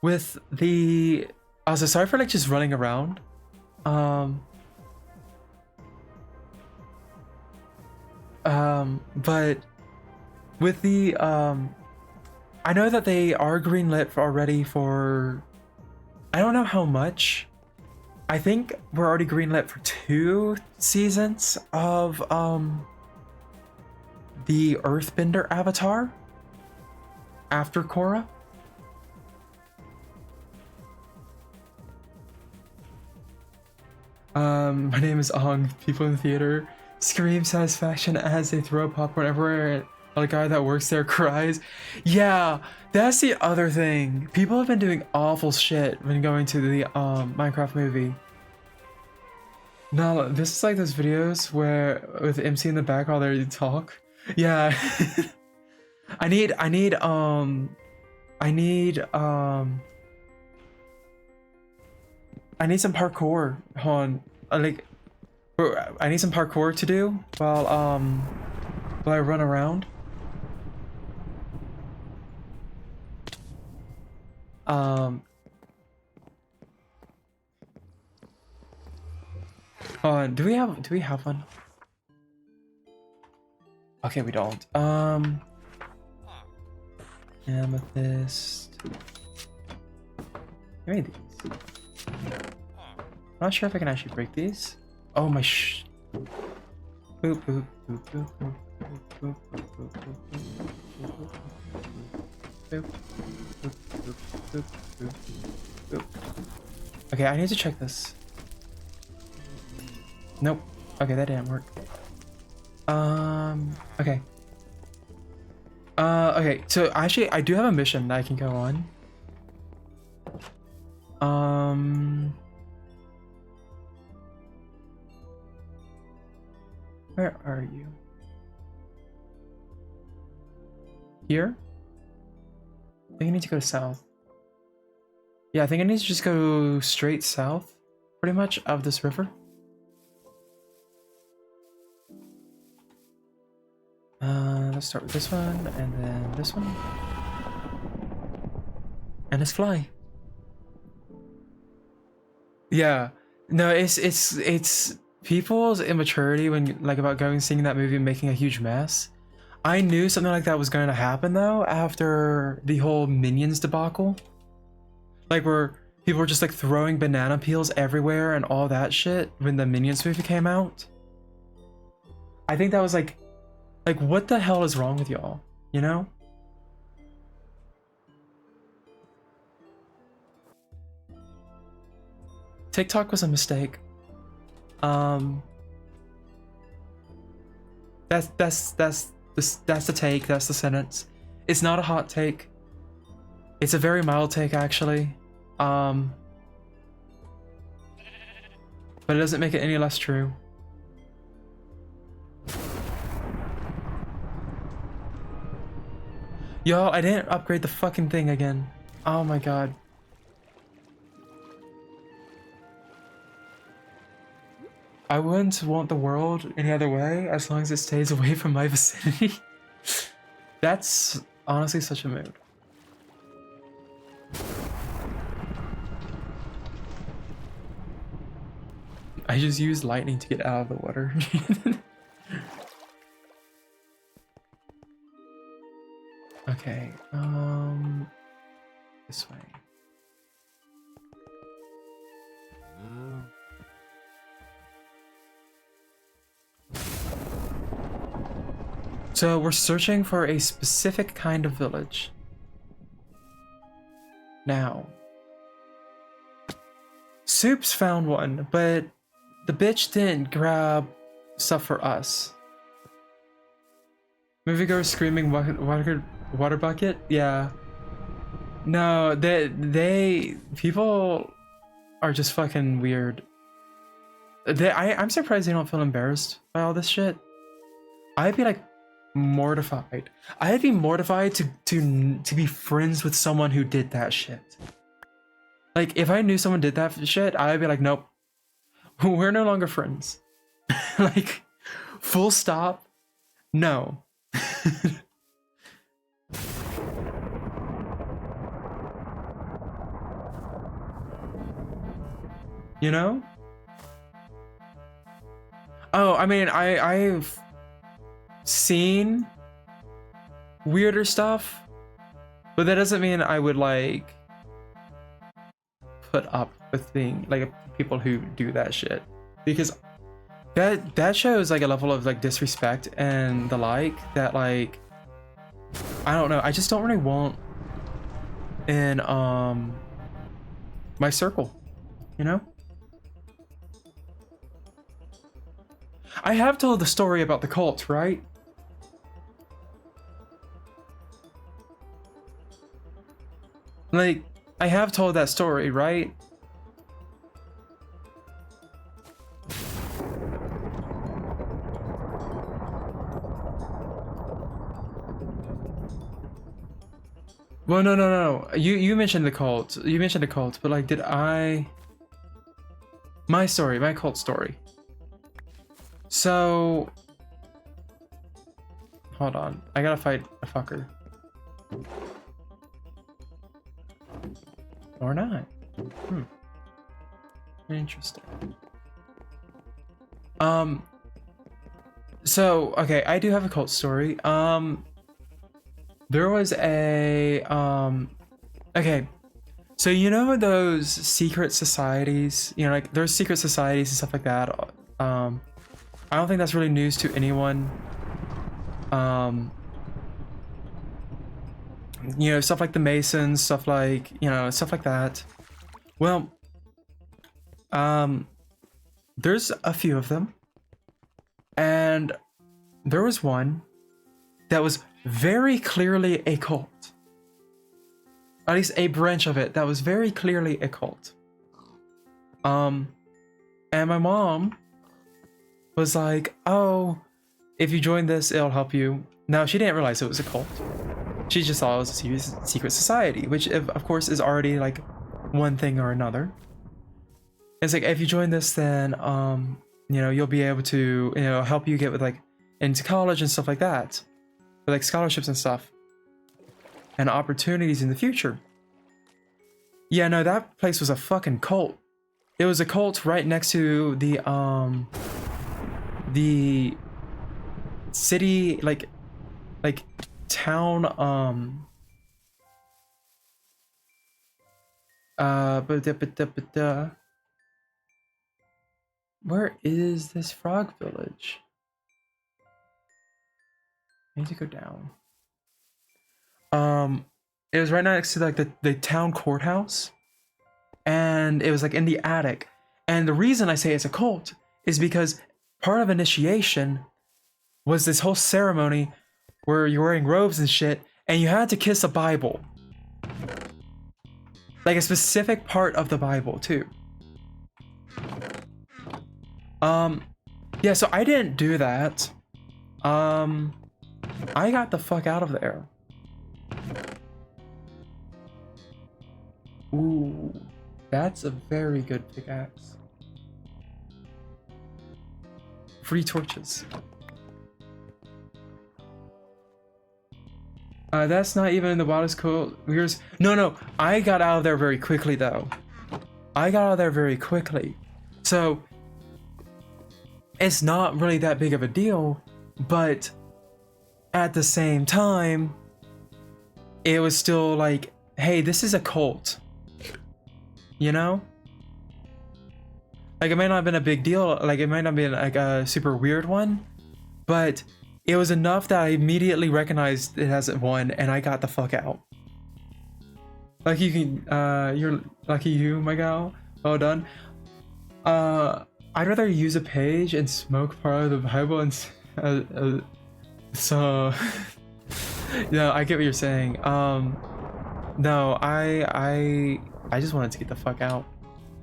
With the... Also, sorry for like just running around. But with the, I know that they are greenlit already for... I don't know how much. I think we're already greenlit for 2 seasons of the Earthbender Avatar after Korra. My name is Ong. People in the theater scream satisfaction as they throw popcorn everywhere. A guy that works there cries. Yeah, that's the other thing. People have been doing awful shit when going to the Minecraft movie. No, this is like those videos where with MC in the back while they talk. Yeah. I need some parkour on like I need some parkour to do while I run around. Hold on, do we have one? Okay, we don't. Amethyst. Give me these. I'm not sure if I can actually break these. Oh my sh. Boop boop boop boop boop boop boop boop boop boop boop boop boop boop boop. Okay, I need to check this. Nope. Okay, that didn't work. Okay. Okay, so actually I do have a mission that I can go on. Where are you? Here? I think I need to go south. Yeah, I think I need to just go straight south, pretty much, of this river. Let's start with this one, and then this one. And let's fly. Yeah. No, it's people's immaturity when like about going and seeing that movie and making a huge mess. I knew something like that was going to happen though after the whole Minions debacle. Like where people were just like throwing banana peels everywhere and all that shit when the Minions movie came out. I think that was like what the hell is wrong with y'all? You know? TikTok was a mistake. That's the take. That's the sentence. It's not a hot take. It's a very mild take, actually. But it doesn't make it any less true. Yo, I didn't upgrade the fucking thing again. Oh my god. I wouldn't want the world any other way as long as it stays away from my vicinity. That's honestly such a mood. I just used lightning to get out of the water. Okay, this way. So we're searching for a specific kind of village. Now, Soup's found one, but the bitch didn't grab stuff for us. Moviegoer screaming water bucket? Yeah. No, people are just fucking weird. I'm surprised they don't feel embarrassed by all this shit. I'd be like mortified. I'd be mortified to be friends with someone who did that shit. Like if I knew someone did that shit, I'd be like, nope, we're no longer friends. Like, full stop. No. You know? Oh, I mean, I've seen weirder stuff, but that doesn't mean I would like put up with being like people who do that shit, because that shows like a level of like disrespect and the like that like I don't know, I just don't really want in my circle, you know? I have told the story about the cult, right? Like, I have told that story, right? Well, no. You mentioned the cult. You mentioned the cult, but like, did I? My story, my cult story. So, hold on. I gotta fight a fucker. Or not. Interesting. So okay, I do have a cult story. There was a okay. So you know those secret societies, you know, like there's secret societies and stuff like that. I don't think that's really news to anyone. You know, stuff like the Masons, stuff like, you know, stuff like that. Well, there's a few of them. And there was one that was very clearly a cult. At least a branch of it that was very clearly a cult. And my mom was like, oh, if you join this, it'll help you. Now, she didn't realize it was a cult. She just thought it was a secret society, which of course is already like one thing or another. It's like, if you join this, then, you know, you'll be able to, you know, help you get with like into college and stuff like that. With like scholarships and stuff. And opportunities in the future. Yeah, no, that place was a fucking cult. It was a cult right next to the city, like town, where is this frog village? I need to go down. It was right next to like the town courthouse, and it was like in the attic. And the reason I say it's a cult is because part of initiation was this whole ceremony where you're wearing robes and shit, and you had to kiss a Bible, like a specific part of the Bible too. Yeah, so I didn't do that. I got the fuck out of there. Ooh, that's a very good pickaxe. Free torches. That's not even the wildest cult. No, I got out of there very quickly though. I got out of there very quickly. So, it's not really that big of a deal, but at the same time, it was still like, hey, this is a cult. You know? Like, it might not have been a big deal, like it might not be like a super weird one, but it was enough that I immediately recognized it as one, and I got the fuck out. Lucky you can, you're lucky you, my gal. Well done. I'd rather use a page and smoke part of the Bible and so yeah, I get what you're saying. No, I just wanted to get the fuck out,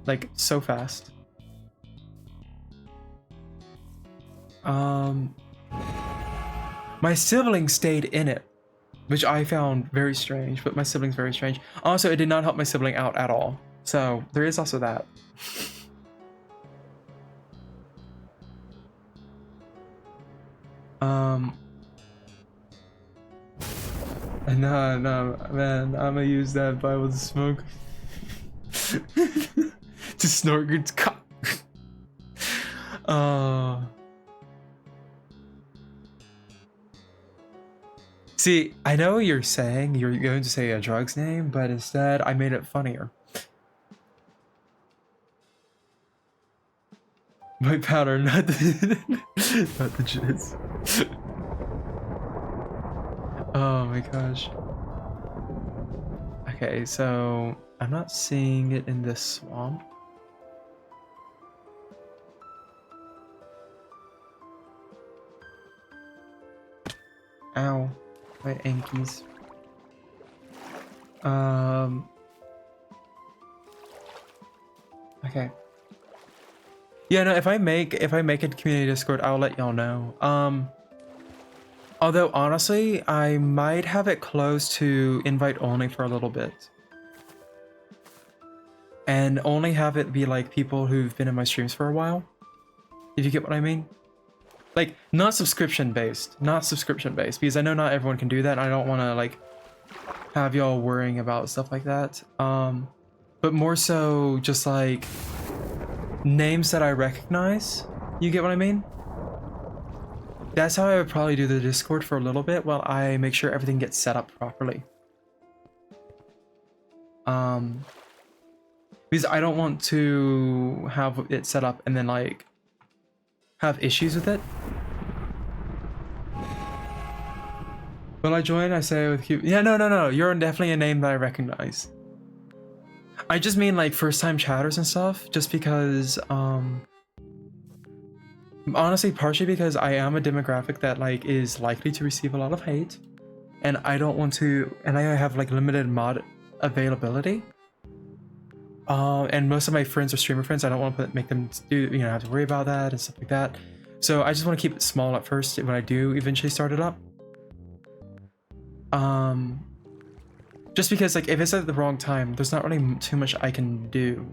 like so fast. My sibling stayed in it, which I found very strange, but my sibling's very strange. Also, it did not help my sibling out at all. So there is also that. No, man, I'm gonna use that Bible to smoke. To snort good cock. See, I know what you're saying. You're going to say a drug's name, but instead I made it funnier. White powder, not the not the jizz. Oh my gosh. Okay, so I'm not seeing it in this swamp. Ow, my ankies. Okay. Yeah, no, if I make a community Discord, I'll let y'all know. Although honestly, I might have it closed to invite only for a little bit. And only have it be like people who've been in my streams for a while. If you get what I mean? Like, not subscription based, because I know not everyone can do that, and I don't want to like have y'all worrying about stuff like that. But more so just like names that I recognize You get what I mean? That's how I would probably do the Discord for a little bit while I make sure everything gets set up properly. Because I don't want to have it set up and then like have issues with it. Will I join? I say with Q. Yeah, no. You're definitely a name that I recognize. I just mean like first time chatters and stuff, just because honestly, partially because I am a demographic that like is likely to receive a lot of hate, and I don't want to, and I have like limited mod availability. And most of my friends are streamer friends. I don't want to make them do, have to worry about that and stuff like that. So I just want to keep it small at first when I do eventually start it up. Just because like if it's at the wrong time, there's not really too much I can do.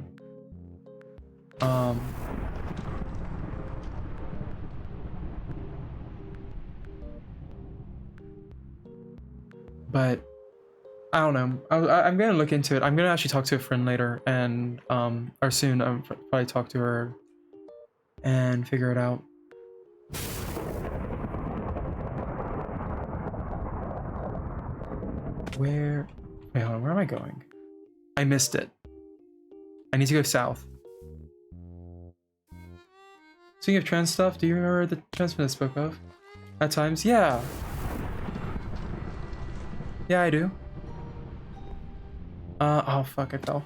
But I don't know. I'm gonna look into it. I'm gonna actually talk to a friend later, and or soon. I'm probably talk to her and figure it out. Where? Wait, hold on. Where am I going? I missed it. I need to go south. Speaking of trans stuff, do you remember the trans I spoke of? At times, yeah. Yeah, I do. Oh fuck, I fell.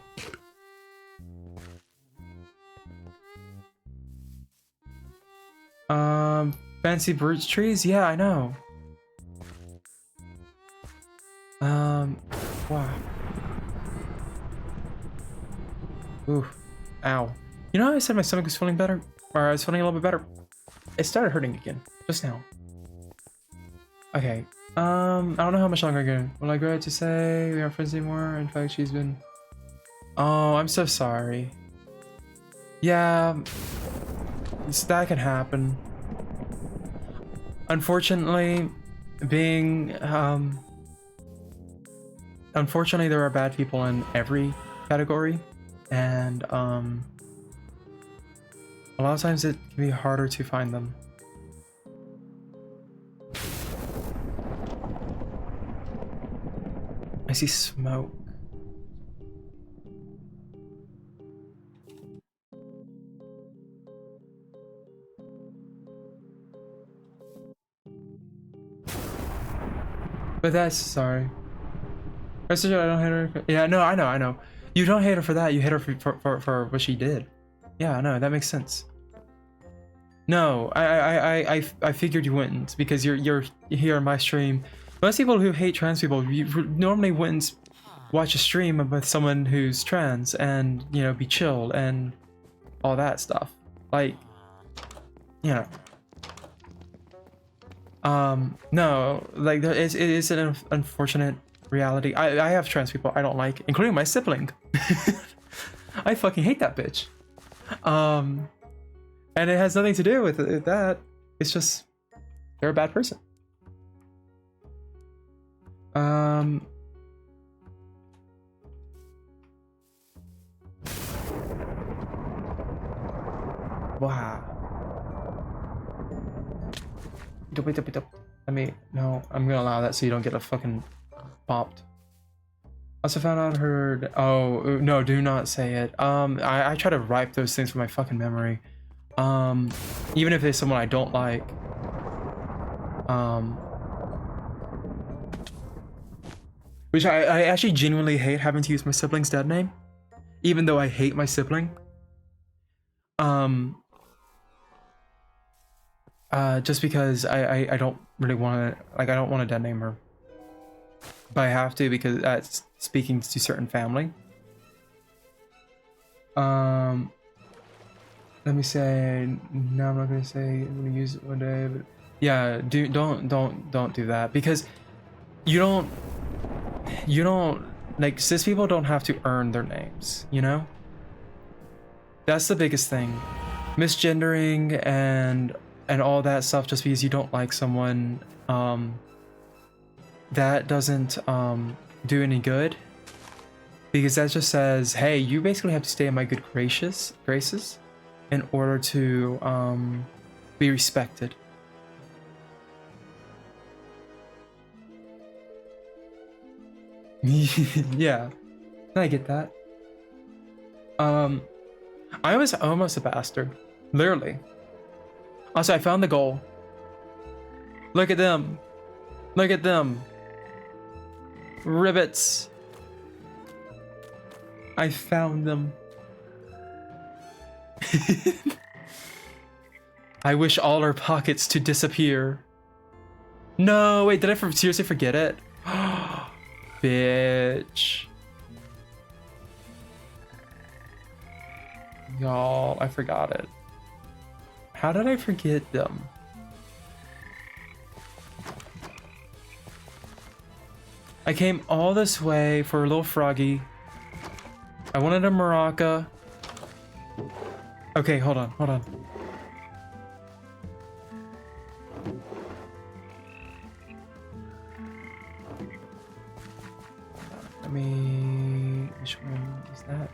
Fancy birch trees? Yeah, I know. Wow. Ooh, ow. You know how I said my stomach was feeling better? Or I was feeling a little bit better? It started hurting again, just now. Okay, I don't know how much longer again. Will I go ahead to say we aren't friends anymore? In fact, she's been... Oh, I'm so sorry. Yeah, that can happen. Unfortunately, unfortunately, there are bad people in every category, and a lot of times it can be harder to find them. I see smoke. But that's sorry. I said I don't hate her. Yeah, no, I know. You don't hate her for that. You hate her for what she did. Yeah, no, that makes sense. No, I figured you wouldn't because you're here on my stream. Most people who hate trans people, you normally wouldn't watch a stream with someone who's trans and be chill and all that stuff. Like, no, like it is an unfortunate reality. I have trans people I don't like, including my sibling. I fucking hate that bitch. And it has nothing to do with that. It's just they're a bad person. Wow. No, I'm gonna allow that so you don't get a fucking popped. Also found out her. Oh no, do not say it. I try to wipe those things from my fucking memory. Even if it's someone I don't like. Which I actually genuinely hate having to use my sibling's dead name, even though I hate my sibling. Just because I don't really want to, like, I don't want to dead name her, but I have to because that's speaking to certain family. Let me say, no, I'm not gonna say I'm gonna use it one day, but yeah, don't do that because you don't like, cis people don't have to earn their names, That's the biggest thing. Misgendering and all that stuff just because you don't like someone, that doesn't do any good, because that just says, hey, you basically have to stay in my good graces. in order to be respected. Yeah, I get that. I was almost a bastard, literally. Also, I found the goal. Look at them. Look at them. Rivets. I found them. I wish all our pockets to disappear. No, wait, did I seriously forget it? Bitch. Y'all, I forgot it. How did I forget them? I came all this way for a little froggy. I wanted a maraca. Okay, hold on, hold on. Let me... Which one is that?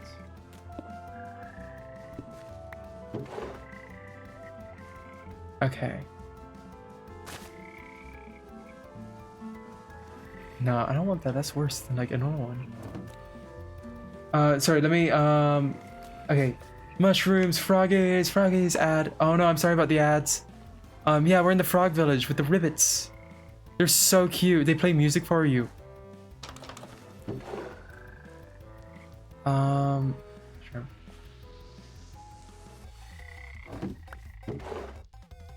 Okay. No, I don't want that. That's worse than like a normal one. Sorry, let me, okay. Mushrooms, froggies, ad. Oh no, I'm sorry about the ads. Yeah, we're in the frog village with the rivets. They're so cute. They play music for you. Sure.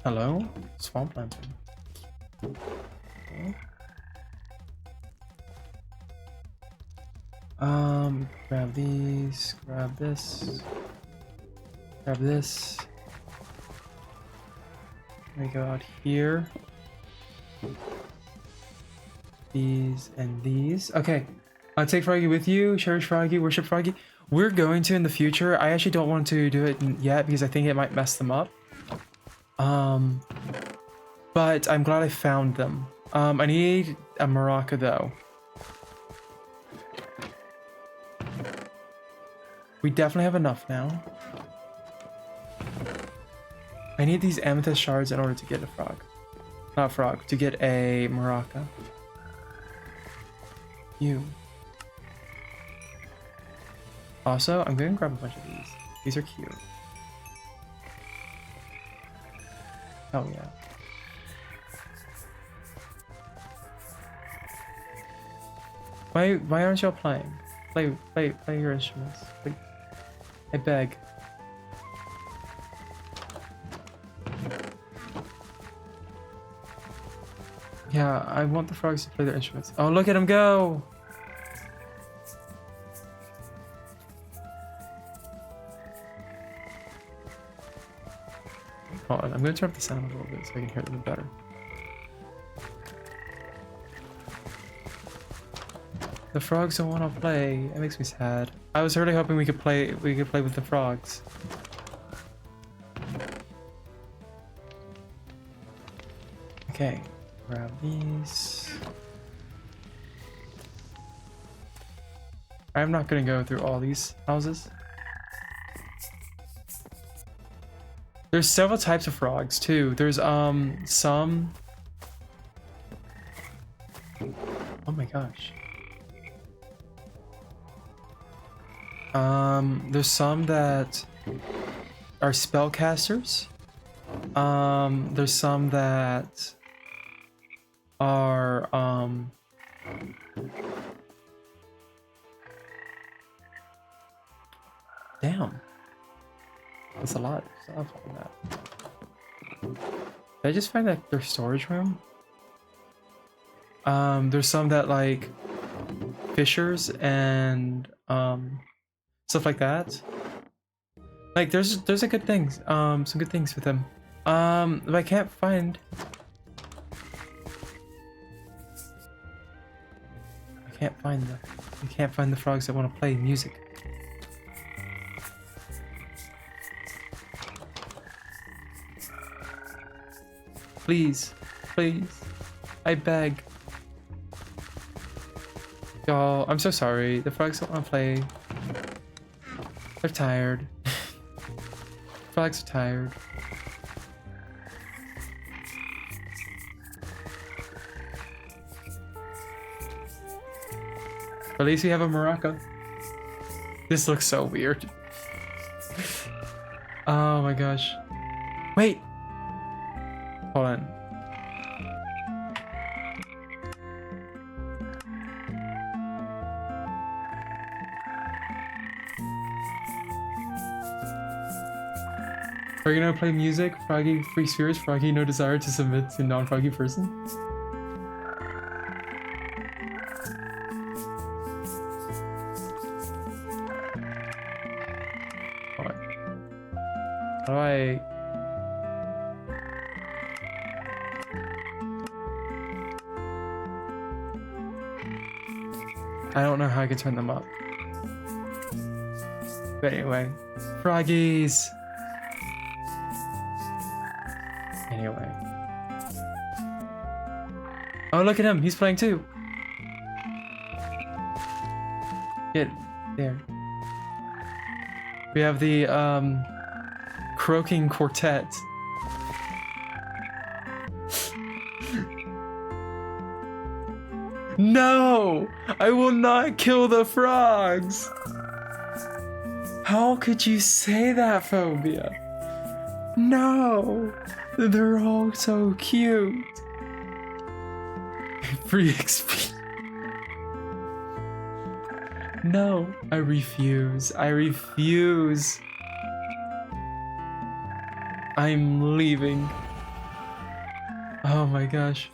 Hello? Swamp lantern. Okay. Grab these, grab this, grab this. Let me go out here. These and these. Okay. Take Froggy with you, cherish Froggy, worship Froggy. We're going to in the future. I actually don't want to do it yet because I think it might mess them up. But I'm glad I found them. I need a maraca though. We definitely have enough now. I need these amethyst shards in order to get a frog. Not frog, to get a maraca. You. Also, I'm going to grab a bunch of these. These are cute. Oh yeah. Why aren't y'all playing? Play your instruments. Please. I beg. Yeah, I want the frogs to play their instruments. Oh, look at them go! Hold on, I'm gonna turn up the sound a little bit so I can hear them better. The frogs don't want to play. It makes me sad. I was really hoping we could play with the frogs. Okay, grab these. I'm not gonna go through all these houses. There's several types of frogs too. There's some. Oh my gosh. There's some that are spellcasters. There's some that are damn. That's a lot of stuff on that. Did I just find that their storage room? There's some that like fishers and stuff like that. Like there's a good things, some good things with them. If I can't find the frogs that want to play music. Please, I beg. Y'all, I'm so sorry. The frogs don't want to play. They're tired. flags are tired. At least we have a maraca. This looks so weird. Oh my gosh. Wait. Hold on. Froggy no play music, Froggy free spirits, Froggy no desire to submit to non-Froggy person. Hold on. How do I... I don't know how I can turn them up. But anyway, Froggies! Anyway. Oh, look at him. He's playing too. Get there. We have the croaking quartet. No! I will not kill the frogs! How could you say that, Phobia? No! They're all so cute. Free XP. No, I refuse. I refuse. I'm leaving. Oh my gosh.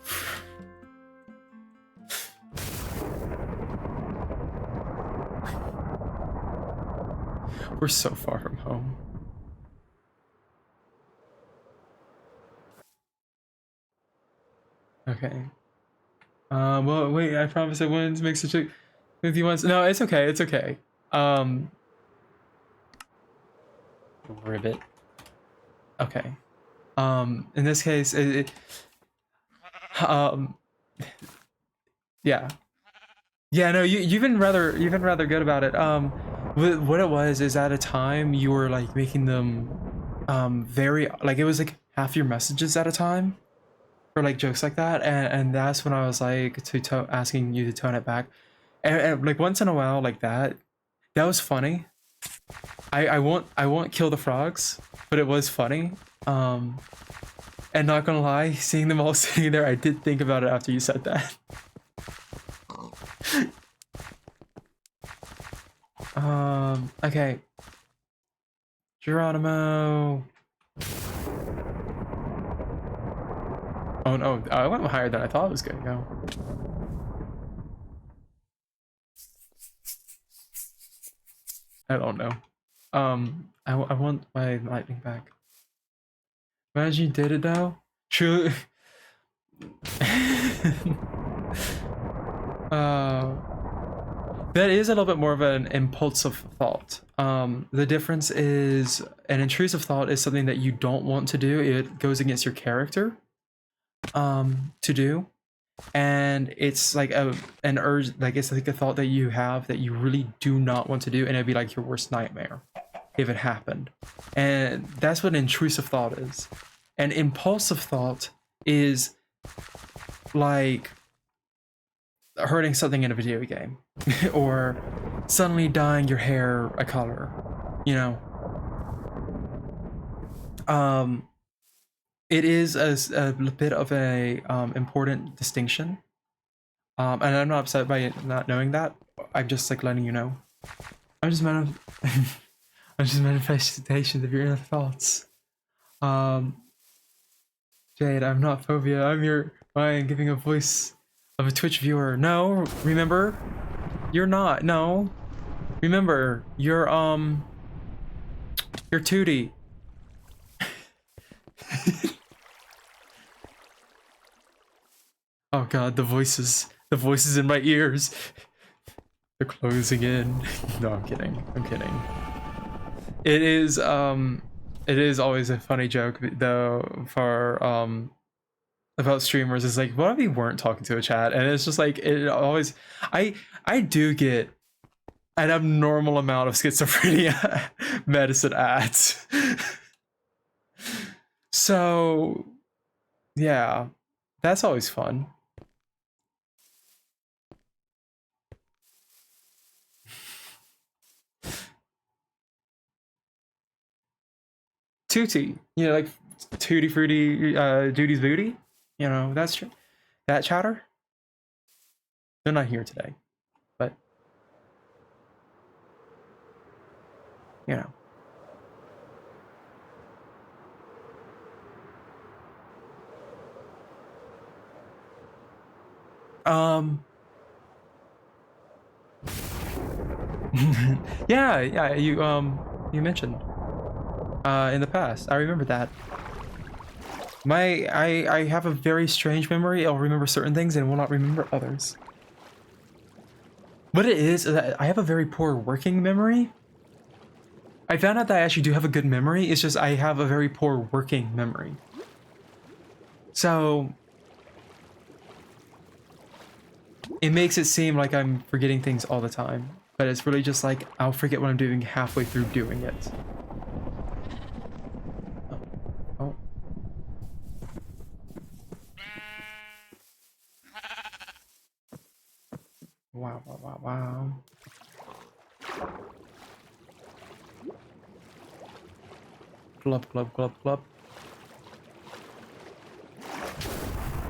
We're so far from home. Okay. Well, wait, I promise I wouldn't make such a... If you want... No, it's okay, it's okay. Ribbit. Okay. In this case, yeah. Yeah, no, you've been rather good about it. What it was is at a time you were like making them very like it was like half your messages at a time for like jokes like that, and that's when I was like asking you to tone it back, and like once in a while like that was funny. I won't kill the frogs, but it was funny. And not gonna lie, seeing them all sitting there, I did think about it after you said that. Okay. Geronimo. Oh no, I went higher than I thought it was gonna go. I don't know. I want my lightning back. Imagine you did it though. True. That is a little bit more of an impulsive thought. The difference is an intrusive thought is something that you don't want to do. It goes against your character to do. And it's like an urge, like it's like a thought that you have that you really do not want to do, and it'd be like your worst nightmare if it happened. And that's what an intrusive thought is. An impulsive thought is like hurting something in a video game or suddenly dyeing your hair a color, you know. It is a bit of a important distinction, and I'm not upset by it not knowing that. I'm just like letting you know. I'm just I'm just manifestations of your inner thoughts. Jade, I'm not Phobia. I'm your mind giving a voice of a Twitch viewer. No, remember, you're not. No, remember, you're Tootie. Oh god, the voices in my ears. They're closing in. No, I'm kidding. I'm kidding. It is always a funny joke though for about streamers. It's like, what if we weren't talking to a chat? And it's just like it always I do get an abnormal amount of schizophrenia medicine ads. So yeah, that's always fun. Tutti, you know, like Tutti Fruity, Duty's Booty. You know, that's true. That chowder. They're not here today, but you know. Um. Yeah, yeah. You mentioned in the past. I remember that. I have a very strange memory. I'll remember certain things and will not remember others. What it is that I have a very poor working memory. I found out that I actually do have a good memory. It's just I have a very poor working memory. So it makes it seem like I'm forgetting things all the time, but it's really just like I'll forget what I'm doing halfway through doing it. Oh. Wow, wow, wow, wow. Glub, glub, glub, glub.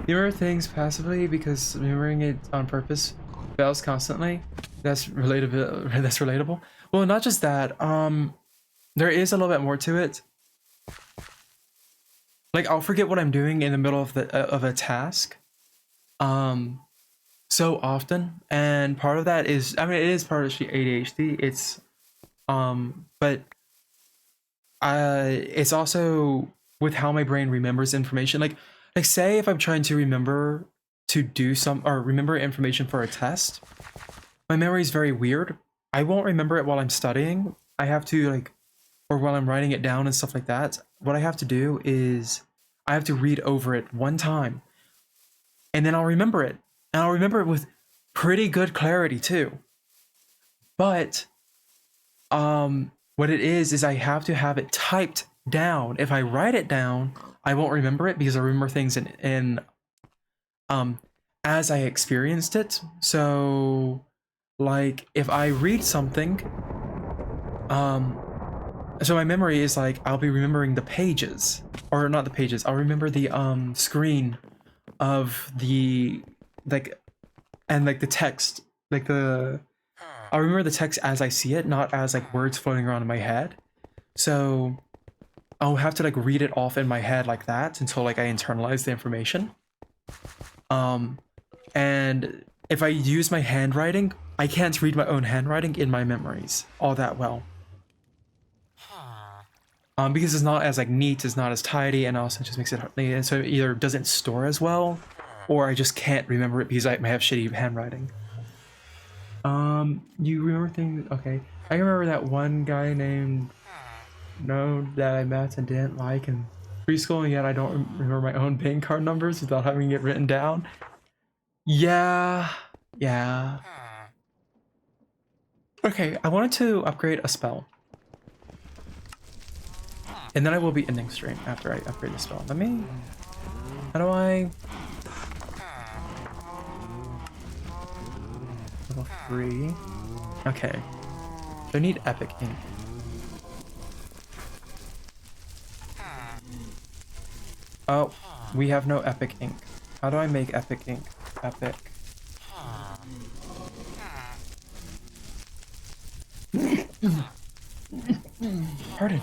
You remember things passively because remembering it on purpose fails constantly. That's relatable. That's relatable. Well, not just that. There is a little bit more to it. Like I'll forget what I'm doing in the middle of a task. Um, so often, and part of that is, I mean, it is part of the ADHD. But it's also with how my brain remembers information. Like say if I'm trying to remember to do some or remember information for a test, my memory is very weird. I won't remember it while I'm studying. I have to like, or while I'm writing it down and stuff like that. What I have to do is I have to read over it one time, and then I'll remember it, and I'll remember it with pretty good clarity too. But what it is I have to have it typed down. If I write it down, I won't remember it because I remember things in um as I experienced it. So like if I read something, um so my memory is like I'll be remembering the pages, or not the pages, I'll remember the screen of the like, and like the text, like the I'll remember the text as I see it, not as like words floating around in my head. So I'll have to like read it off in my head like that until like I internalize the information. Um, and if I use my handwriting, I can't read my own handwriting in my memories all that well. Because it's not as like neat, it's not as tidy, and also just makes it and so it either doesn't store as well, or I just can't remember it because I have shitty handwriting. You remember things? Okay, I remember that one guy named No that I met and didn't like in preschool, and yet I don't remember my own bank card numbers without having it written down. Yeah, yeah. Okay, I wanted to upgrade a spell. And then I will be ending stream after I upgrade the spell. Let me... How do I... Level 3. Okay. So I need epic ink. Oh, we have no epic ink. How do I make epic ink? Epic. Pardon.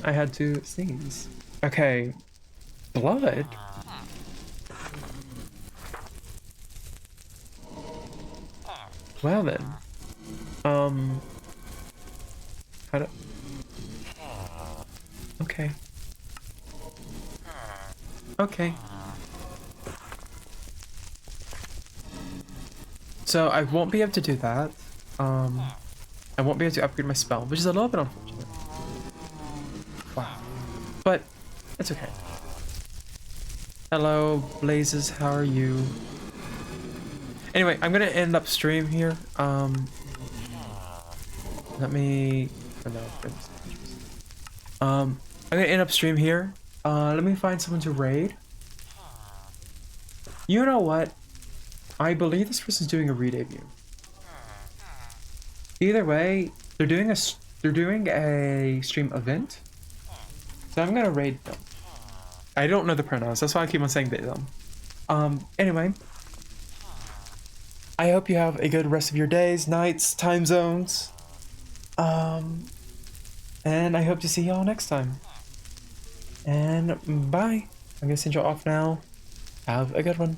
I had to sneeze. Okay. Blood? Well then. How do... Okay. Okay. So I won't be able to do that. I won't be able to upgrade my spell, which is a little bit unfortunate. Wow. But it's okay. Hello, Blazes, how are you? Anyway, I'm gonna end up stream here. Let me... Oh no, I'm gonna end up stream here. Let me find someone to raid. You know what? I believe this person's doing a re-debut. Either way, they're doing a stream event. So I'm gonna raid them. I don't know the pronouns, that's why I keep on saying they them. Anyway. I hope you have a good rest of your days, nights, time zones. And I hope to see y'all next time. And bye. I'm gonna send y'all off now. Have a good one.